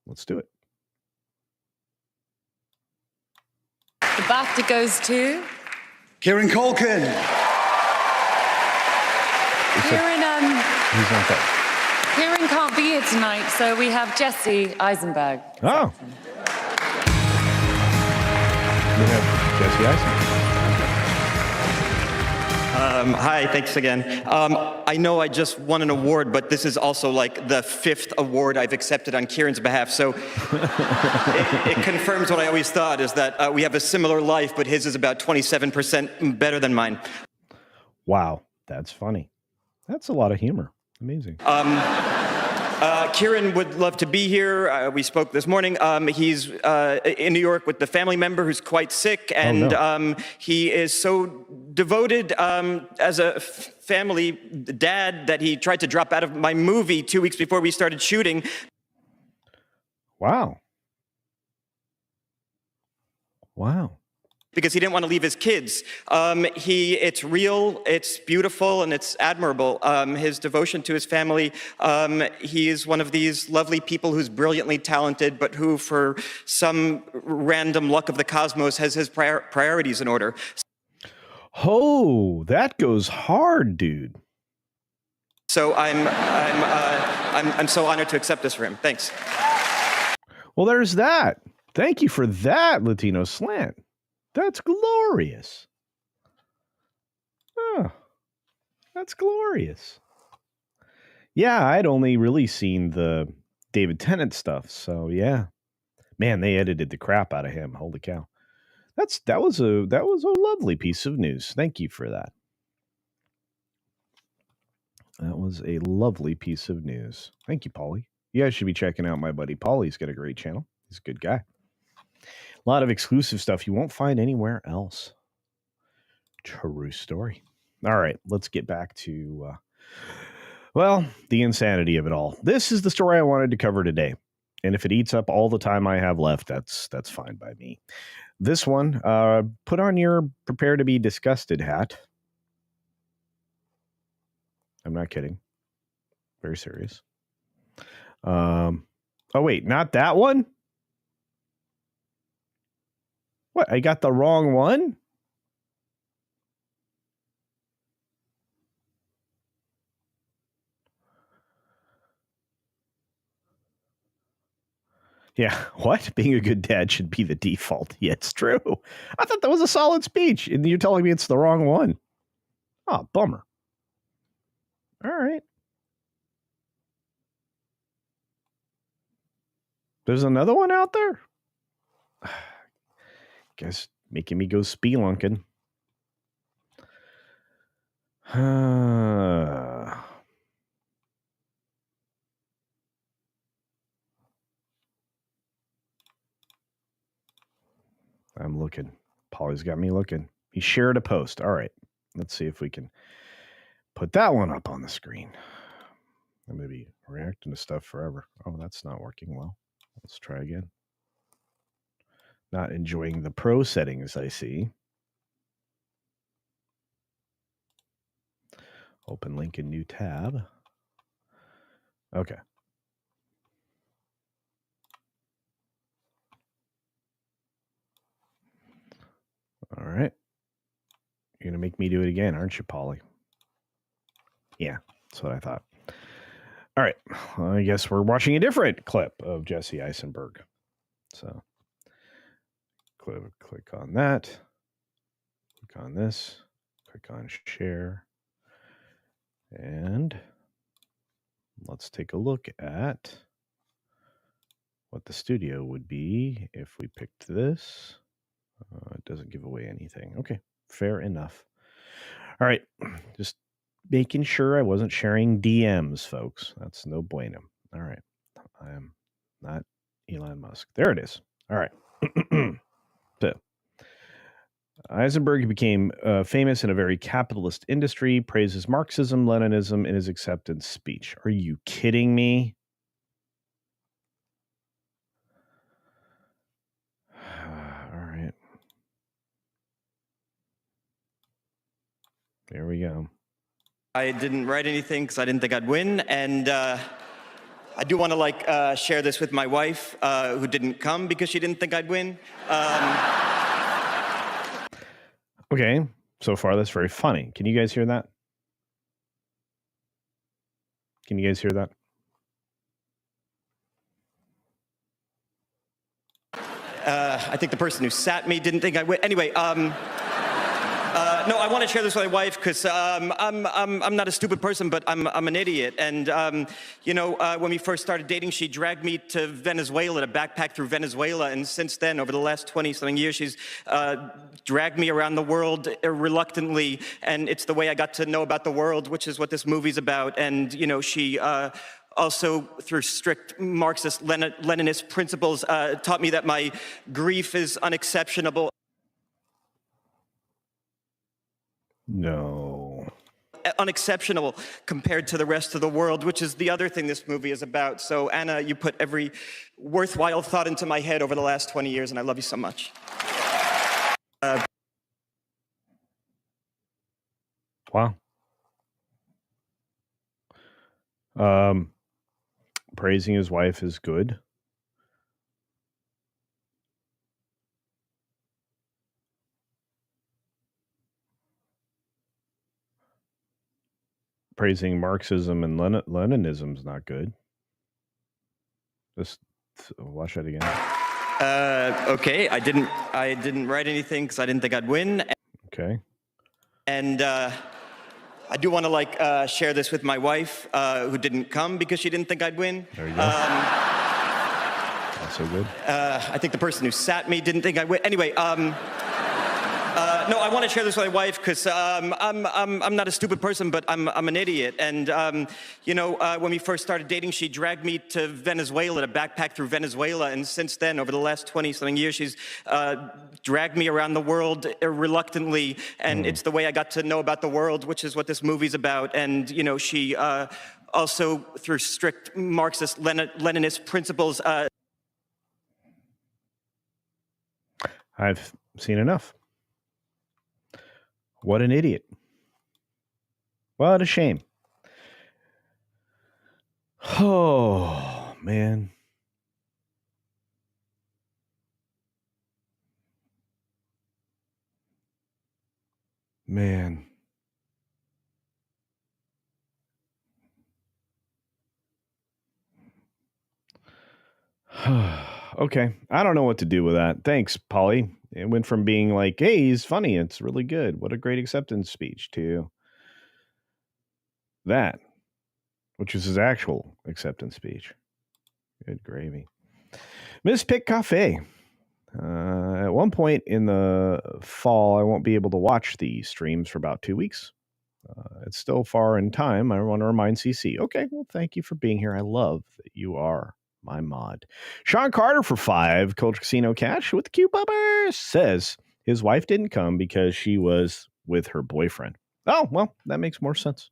Let's do it. The BAFTA goes to Kieran Culkin. He's not there. Kieran can't be here tonight, so we have Jesse Eisenberg. Oh. We have Jesse Eisenberg. Hi, thanks again. I know I just won an award, but this is also like the 5th award I've accepted on Kieran's behalf, so it confirms what I always thought, is that we have a similar life, but his is about 27% better than mine. Wow, that's funny. That's a lot of humor. Amazing. Kieran would love to be here. We spoke this morning. He's in New York with the family member who's quite sick, and he is so devoted as a family dad that he tried to drop out of my movie 2 weeks before we started shooting. Wow. Wow. Because he didn't want to leave his kids. It's real, it's beautiful, and it's admirable. His devotion to his family. He is one of these lovely people who's brilliantly talented, but who, for some random luck of the cosmos, has his priorities in order. Oh, that goes hard, dude. So I'm so honored to accept this for him. Thanks. Well, there's that. Thank you for that, Latino Slant. That's glorious. Oh, that's glorious. Yeah, I'd only really seen the David Tennant stuff, so yeah. Man, they edited the crap out of him. Holy cow. That was a lovely piece of news. Thank you for that. That was a lovely piece of news. Thank you, Paulie. You guys should be checking out my buddy Paulie. He's got a great channel. He's a good guy. A lot of exclusive stuff you won't find anywhere else. True story. All right, let's get back to, the insanity of it all. This is the story I wanted to cover today. And if it eats up all the time I have left, that's fine by me. This one, put on your prepare to be disgusted hat. I'm not kidding. Very serious. Oh, wait, not that one? What? I got the wrong one? Yeah, what? Being a good dad should be the default. Yeah, it's true. I thought that was a solid speech, and you're telling me it's the wrong one. Oh, bummer. All right. There's another one out there? Guess making me go spelunking. I'm looking. Paulie's got me looking. He shared a post. All right. Let's see if we can put that one up on the screen. I'm going to be reacting to stuff forever. Oh, that's not working well. Let's try again. Not enjoying the pro settings, I see. Open link in new tab. Okay. All right. You're going to make me do it again, aren't you, Paulie? Yeah, that's what I thought. All right. Well, I guess we're watching a different clip of Jesse Eisenberg. So click on that. Click on this. Click on share. And let's take a look at what the studio would be if we picked this. It doesn't give away anything. Okay, fair enough. All right, just making sure I wasn't sharing DMs, folks. That's no bueno. All right, I am not Elon Musk. There it is. All right. So, Eisenberg became famous in a very capitalist industry, praises Marxism, Leninism in his acceptance speech. Are you kidding me? All right. There we go. I didn't write anything because I didn't think I'd win, and I do want to share this with my wife, who didn't come because she didn't think I'd win. Okay, so far that's very funny. Can you guys hear that? Can you guys hear that? I think the person who sat me didn't think I'd win. Anyway, no, I want to share this with my wife because I'm not a stupid person, but I'm an idiot. And when we first started dating, she dragged me to Venezuela to backpack through Venezuela, and since then, over the last 20-something years, she's dragged me around the world reluctantly, and it's the way I got to know about the world, which is what this movie's about. And she also through strict Marxist Leninist principles, taught me that my grief is unexceptionable. No. Unexceptional compared to the rest of the world, which is the other thing this movie is about. So, Anna, you put every worthwhile thought into my head over the last 20 years, and I love you so much. Wow. Praising his wife is good. Praising Marxism and Leninism is not good. Just watch that again. Okay, I didn't write anything because I didn't think I'd win. Okay. And I do want to share this with my wife, who didn't come because she didn't think I'd win. There you go. That's so good. I think the person who sat me didn't think I'd win. Anyway, no, I want to share this with my wife because I'm not a stupid person, but I'm an idiot. And when we first started dating, she dragged me to Venezuela to backpack through Venezuela, and since then, over the last 20-something years, she's dragged me around the world reluctantly, and it's the way I got to know about the world, which is what this movie's about. And she also, through strict Marxist Leninist principles. I've seen enough. What an idiot. What a shame. Oh, man. Man. Okay. I don't know what to do with that. Thanks, Polly. It went from being like, hey, he's funny. It's really good. What a great acceptance speech, to that, which is his actual acceptance speech. Good gravy. Miss Pick Cafe. At one point in the fall, I won't be able to watch the streams for about 2 weeks. It's still far in time. I want to remind CC. Okay, well, thank you for being here. I love that you are my mod. Sean Carter for 5. Culture Casino Cash with Q Bubbers says his wife didn't come because she was with her boyfriend. Oh, well, that makes more sense.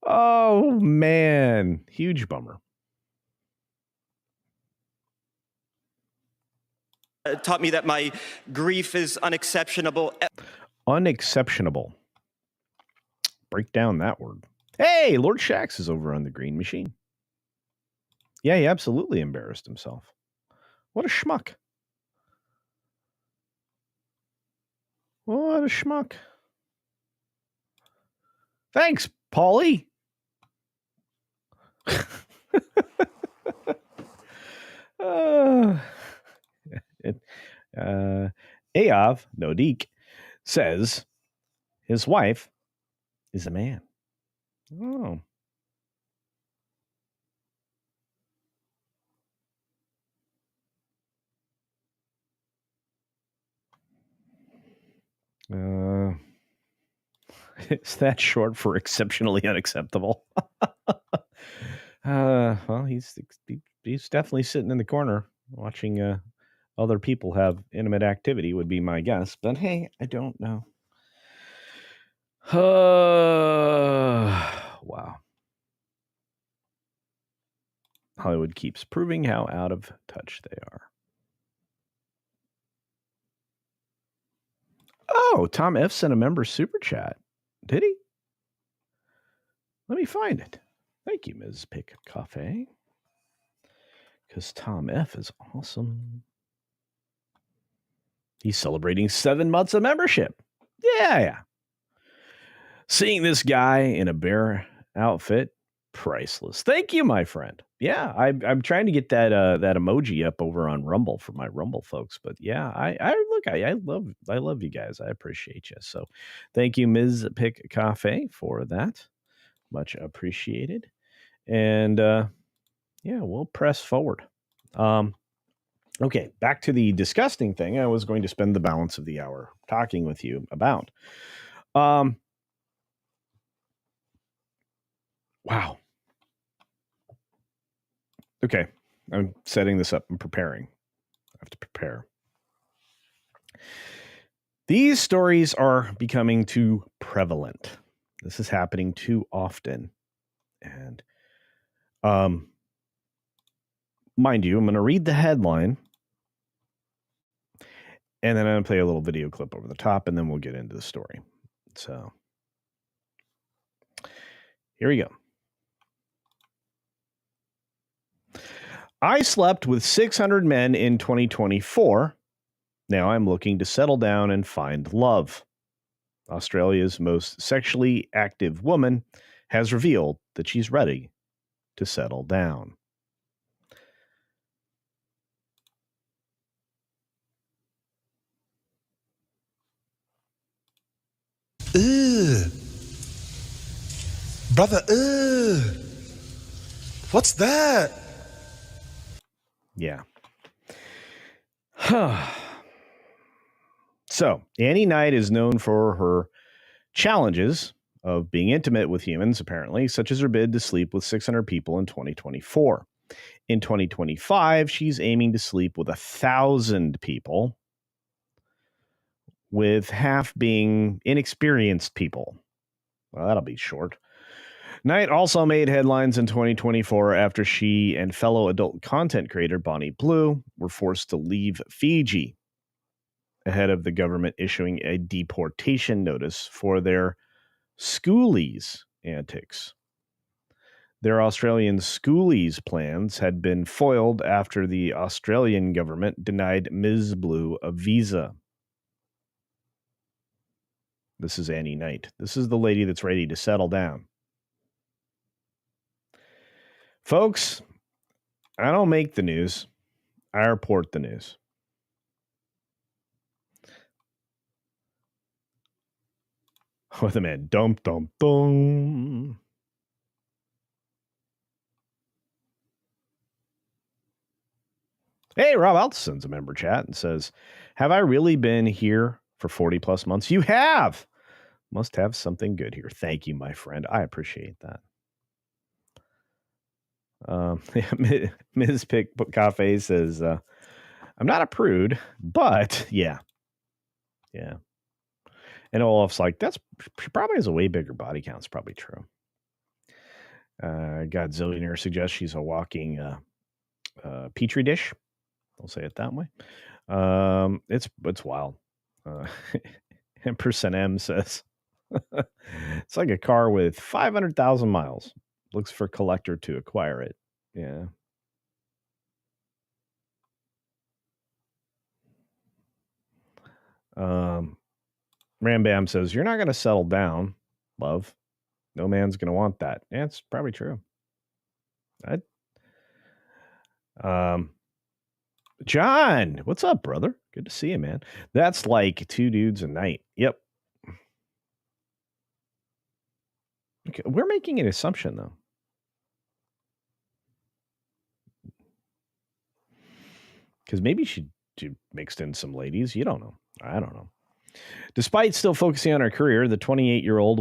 Oh, man. Huge bummer. It taught me that my grief is unexceptionable. Unexceptionable. Break down that word. Hey, Lord Shax is over on the green machine. Yeah, he absolutely embarrassed himself. What a schmuck. What a schmuck. Thanks, Paulie. Ayav Nodik says his wife is a man. Oh. Is that short for exceptionally unacceptable? Well, he's definitely sitting in the corner watching other people have intimate activity, would be my guess. But hey, I don't know. Wow. Hollywood keeps proving how out of touch they are. Oh, Tom F. sent a member super chat. Did he? Let me find it. Thank you, Ms. Pick Cafe. Because Tom F. is awesome. He's celebrating 7 months of membership. Yeah. Seeing this guy in a bear outfit, priceless. Thank you, my friend. Yeah, I'm trying to get that emoji up over on Rumble for my Rumble folks. But yeah, I love you guys. I appreciate you. So thank you, Ms. Pick Cafe, for that. Much appreciated. And yeah, we'll press forward. Okay, back to the disgusting thing I was going to spend the balance of the hour talking with you about. Wow. Okay. I'm setting this up. I'm preparing. I have to prepare. These stories are becoming too prevalent. This is happening too often. And mind you, I'm going to read the headline and then I'm going to play a little video clip over the top and then we'll get into the story. So here we go. I slept with 600 men in 2024. Now I'm looking to settle down and find love. Australia's most sexually active woman has revealed that she's ready to settle down. Ugh. Brother, ugh. What's that? Yeah. So, Annie Knight is known for her challenges of being intimate with humans, apparently, such as her bid to sleep with 600 people in 2024. In 2025, she's aiming to sleep with 1,000 people, with half being inexperienced people. Well, that'll be short. Knight also made headlines in 2024 after she and fellow adult content creator Bonnie Blue were forced to leave Fiji ahead of the government issuing a deportation notice for their schoolies antics. Their Australian schoolies plans had been foiled after the Australian government denied Ms. Blue a visa. This is Annie Knight. This is the lady that's ready to settle down. Folks, I don't make the news. I report the news. Oh, the man. Dum, dum, dum. Hey, Rob Altison's a member chat and says, have I really been here for 40 plus months? You have. Must have something good here. Thank you, my friend. I appreciate that. Ms. Pick Cafe says, I'm not a prude, but yeah. And Olaf's like, she probably has a way bigger body count. It's probably true. Godzillionaire suggests she's a walking petri dish. I'll say it that way. It's wild. Empress M says, it's like a car with 500,000 miles. Looks for collector to acquire it. Yeah. Rambam says, you're not going to settle down, love. No man's going to want that. Yeah, it's probably true. John, what's up, brother? Good to see you, man. That's like 2 dudes a night. Yep. Okay, we're making an assumption, though. Because maybe she mixed in some ladies. You don't know. I don't know. Despite still focusing on her career, the 28-year-old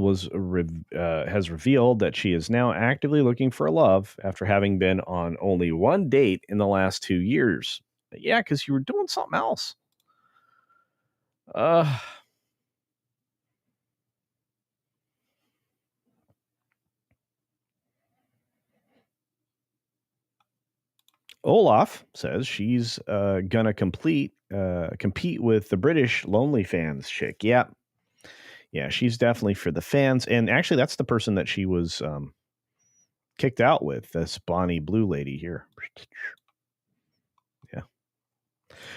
has revealed that she is now actively looking for love after having been on only one date in the last 2 years. Yeah, because you were doing something else. Olaf says she's gonna compete with the British Lonely Fans chick. Yeah, she's definitely for the fans. And actually, that's the person that she was kicked out with. This Bonnie Blue lady here. Yeah.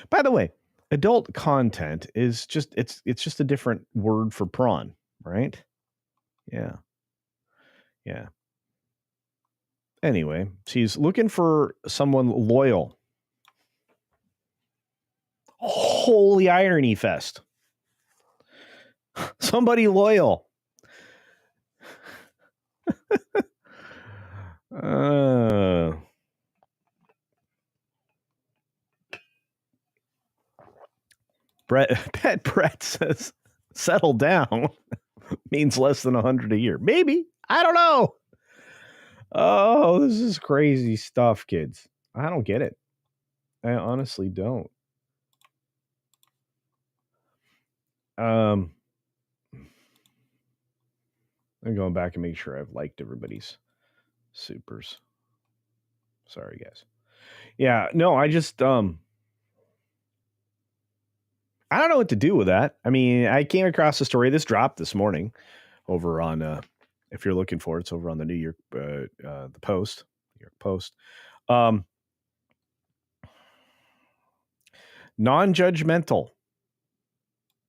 By the way, adult content is just it's just a different word for prawn, right? Yeah. Anyway, she's looking for someone loyal. Holy irony fest. Somebody loyal. Brett says, settle down means less than 100 a year. Maybe. I don't know. Oh, this is crazy stuff, kids. I don't get it. I honestly don't. I'm going back and make sure I've liked everybody's supers. Sorry, guys. Yeah, no, I just I don't know what to do with that. I mean, I came across a story. This dropped this morning over on if you're looking for it, it's over on the New York the Post, New York Post. Non-judgmental.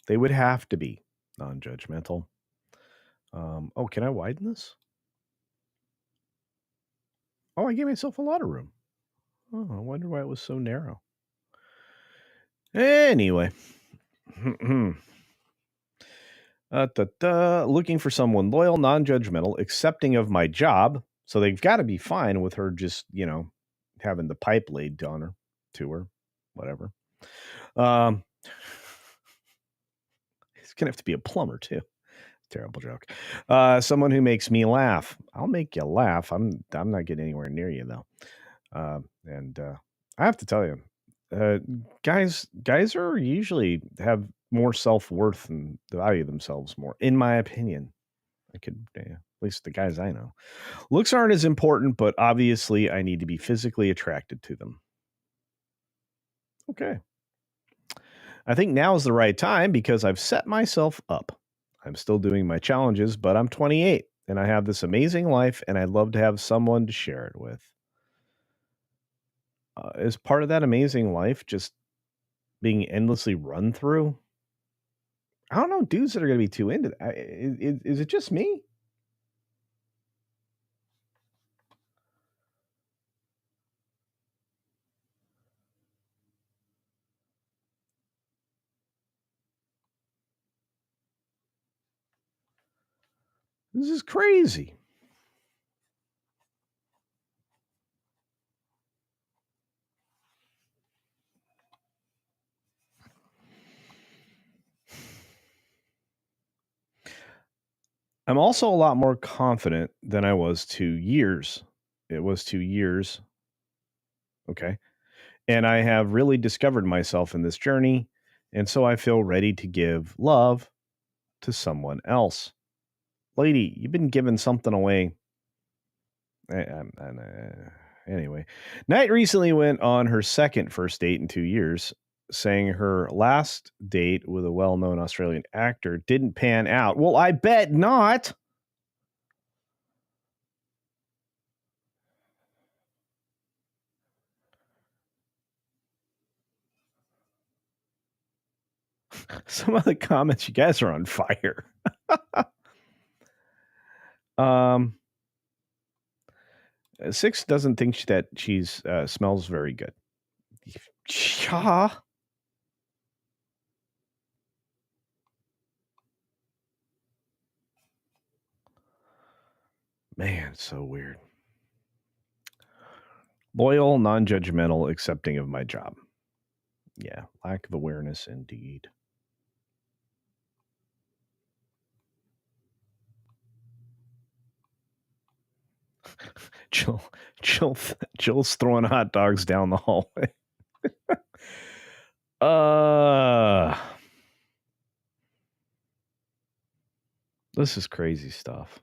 They would have to be non-judgmental. Oh, can I widen this? Oh, I gave myself a lot of room. Oh, I wonder why it was so narrow. Anyway. Looking for someone loyal, non-judgmental, accepting of my job. So they've got to be fine with her just, having the pipe laid on her, to her, whatever. It's going to have to be a plumber, too. Terrible joke. Someone who makes me laugh. I'll make you laugh. I'm not getting anywhere near you, though. And I have to tell you, guys are usually have more self-worth and value themselves more, in my opinion. At least the guys I know. Looks aren't as important, but obviously I need to be physically attracted to them. Okay. I think now is the right time because I've set myself up. I'm still doing my challenges, but I'm 28 and I have this amazing life and I'd love to have someone to share it with. Is part of that amazing life just being endlessly run through? I don't know dudes that are going to be too into that. Is it just me? This is crazy. I'm also a lot more confident than I was 2 years. It was 2 years. Okay. And I have really discovered myself in this journey. And so I feel ready to give love to someone else. Lady, you've been giving something away. Anyway, Knight recently went on her second first date in 2 years, saying her last date with a well-known Australian actor didn't pan out. Well, I bet not. Some of the comments, you guys are on fire. Six doesn't think that she's smells very good. Yeah. Man, it's so weird. Loyal, non-judgmental, accepting of my job. Yeah, lack of awareness indeed. Jill's throwing hot dogs down the hallway. This is crazy stuff.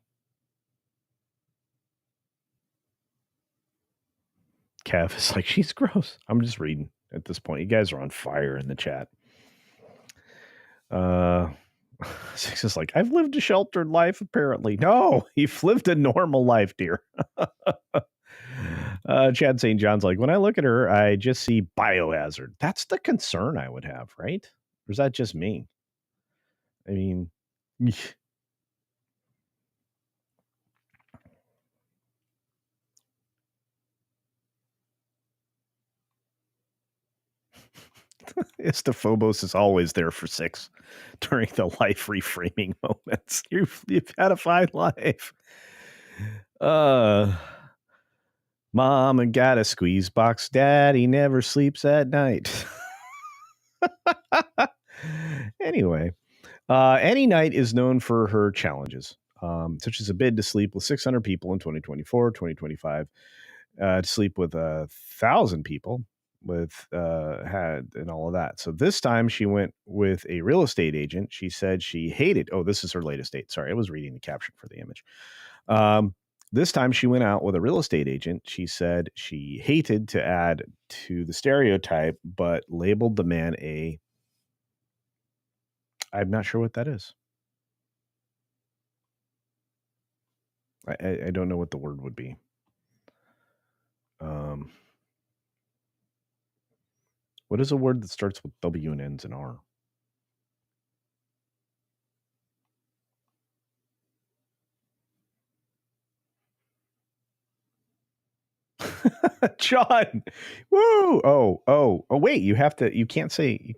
Kev is like, she's gross. I'm just reading at this point. You guys are on fire in the chat. Six is like, I've lived a sheltered life, apparently. No, you've lived a normal life, dear. Chad St. John's like, when I look at her, I just see biohazard. That's the concern I would have, right? Or is that just me? I mean, Istophobos is always there for Six during the life reframing moments. You've had a fine life. Mama got a squeeze box. Daddy never sleeps at night. Anyway, any night is known for her challenges. such as a bid to sleep with 600 people in 2024, 2025, to sleep with 1,000 people with had and all of that. So this time she went with a real estate agent. She said she hated. Oh, this is her latest date. Sorry, I was reading the caption for the image. This time she went out with a real estate agent. She said she hated to add to the stereotype, but labeled the man a. I'm not sure what that is. I don't know what the word would be. What is a word that starts with W and ends in R? John. Woo. Oh, wait, you can't say,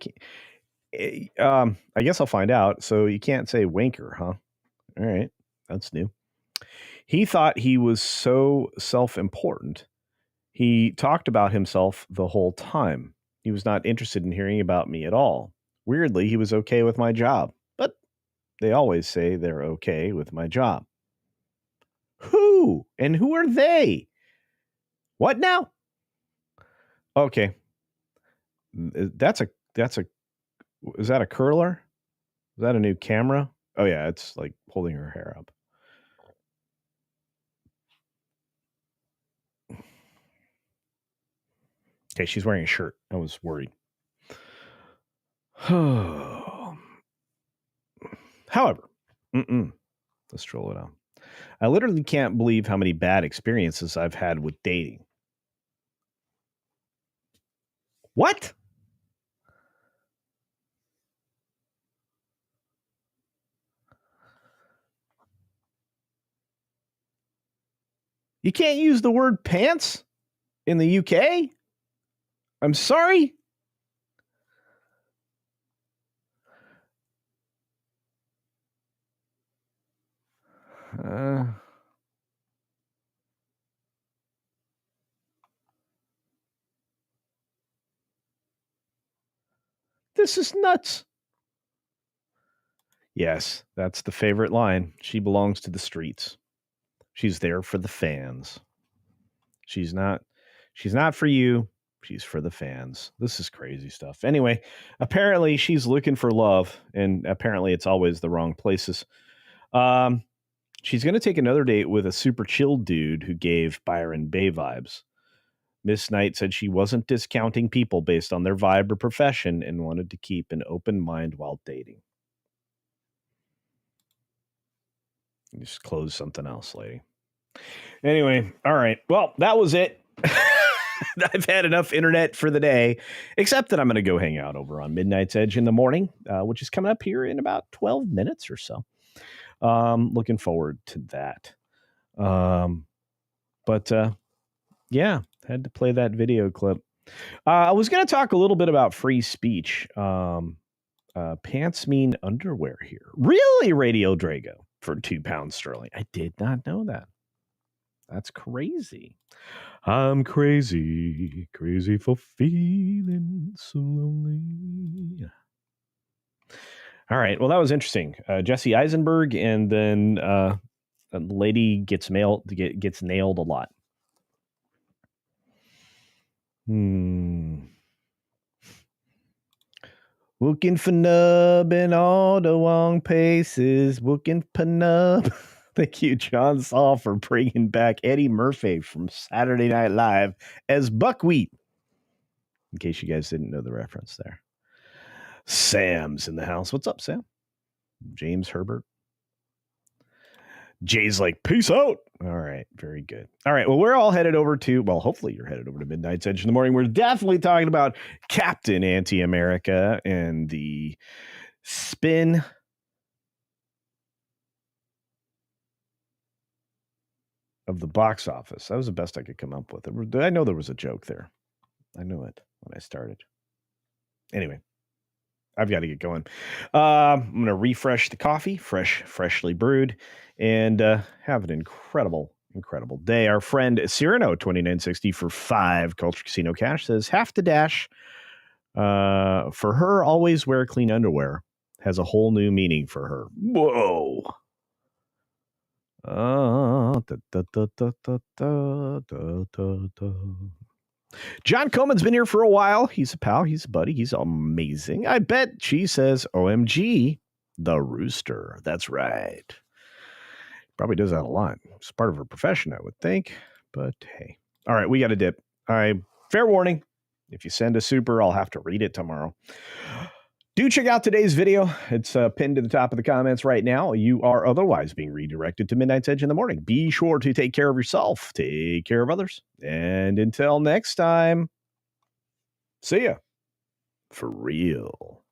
I guess I'll find out. So you can't say wanker, huh? All right. That's new. He thought he was so self-important. He talked about himself the whole time. He was not interested in hearing about me at all. Weirdly, he was okay with my job, but they always say they're okay with my job. Who? And who are they? What now? Okay. Is that a curler? Is that a new camera? Oh yeah, it's like holding her hair up. Okay, she's wearing a shirt. I was worried. However, let's troll it out. I literally can't believe how many bad experiences I've had with dating. What? You can't use the word pants in the UK? I'm sorry? This is nuts. Yes, that's the favorite line. She belongs to the streets. She's there for the fans. She's not for you. She's for the fans. This is crazy stuff. Anyway, apparently she's looking for love, and apparently it's always the wrong places. She's going to take another date with a super chill dude who gave Byron Bay vibes. Miss Knight said she wasn't discounting people based on their vibe or profession and wanted to keep an open mind while dating. Just close something else, lady. Anyway, all right. Well, that was it. I've had enough internet for the day, except that I'm going to go hang out over on Midnight's Edge in the morning, which is coming up here in about 12 minutes or so. Looking forward to that. Yeah, had to play that video clip. I was going to talk a little bit about free speech. Pants mean underwear here. Really, Radio Drago, for £2 sterling. I did not know that. That's crazy. I'm crazy for feeling so lonely. All right. Well, that was interesting. Jesse Eisenberg, and then a lady gets nailed a lot. Looking for nub in all the wrong places. Looking for nub. Thank you, John Saul, for bringing back Eddie Murphy from Saturday Night Live as Buckwheat. In case you guys didn't know the reference there. Sam's in the house. What's up, Sam? James Herbert. Jay's like, peace out. All right. Very good. All right. Well, we're all headed over to, hopefully you're headed over to Midnight's Edge in the morning. We're definitely talking about Captain Anti-America and the spin of the box office. That was the best I could come up with. I know there was a joke there. I knew it when I started. Anyway, I've got to get going. I'm going to refresh the coffee, freshly brewed, and have an incredible day. Our friend Cyrano 2960 for 5 Culture Casino Cash says, have to dash. For her, always wear clean underwear has a whole new meaning for her. Whoa. John Coleman's been here for a while. He's a pal. He's a buddy. He's amazing. I bet she says, OMG, the rooster. That's right. Probably does that a lot. It's part of her profession, I would think. But hey. All right, we got a dip. All right, fair warning. If you send a super, I'll have to read it tomorrow. Do check out today's video. It's pinned to the top of the comments right now. You are otherwise being redirected to Midnight's Edge in the morning. Be sure to take care of yourself. Take care of others. And until next time, see ya. For real.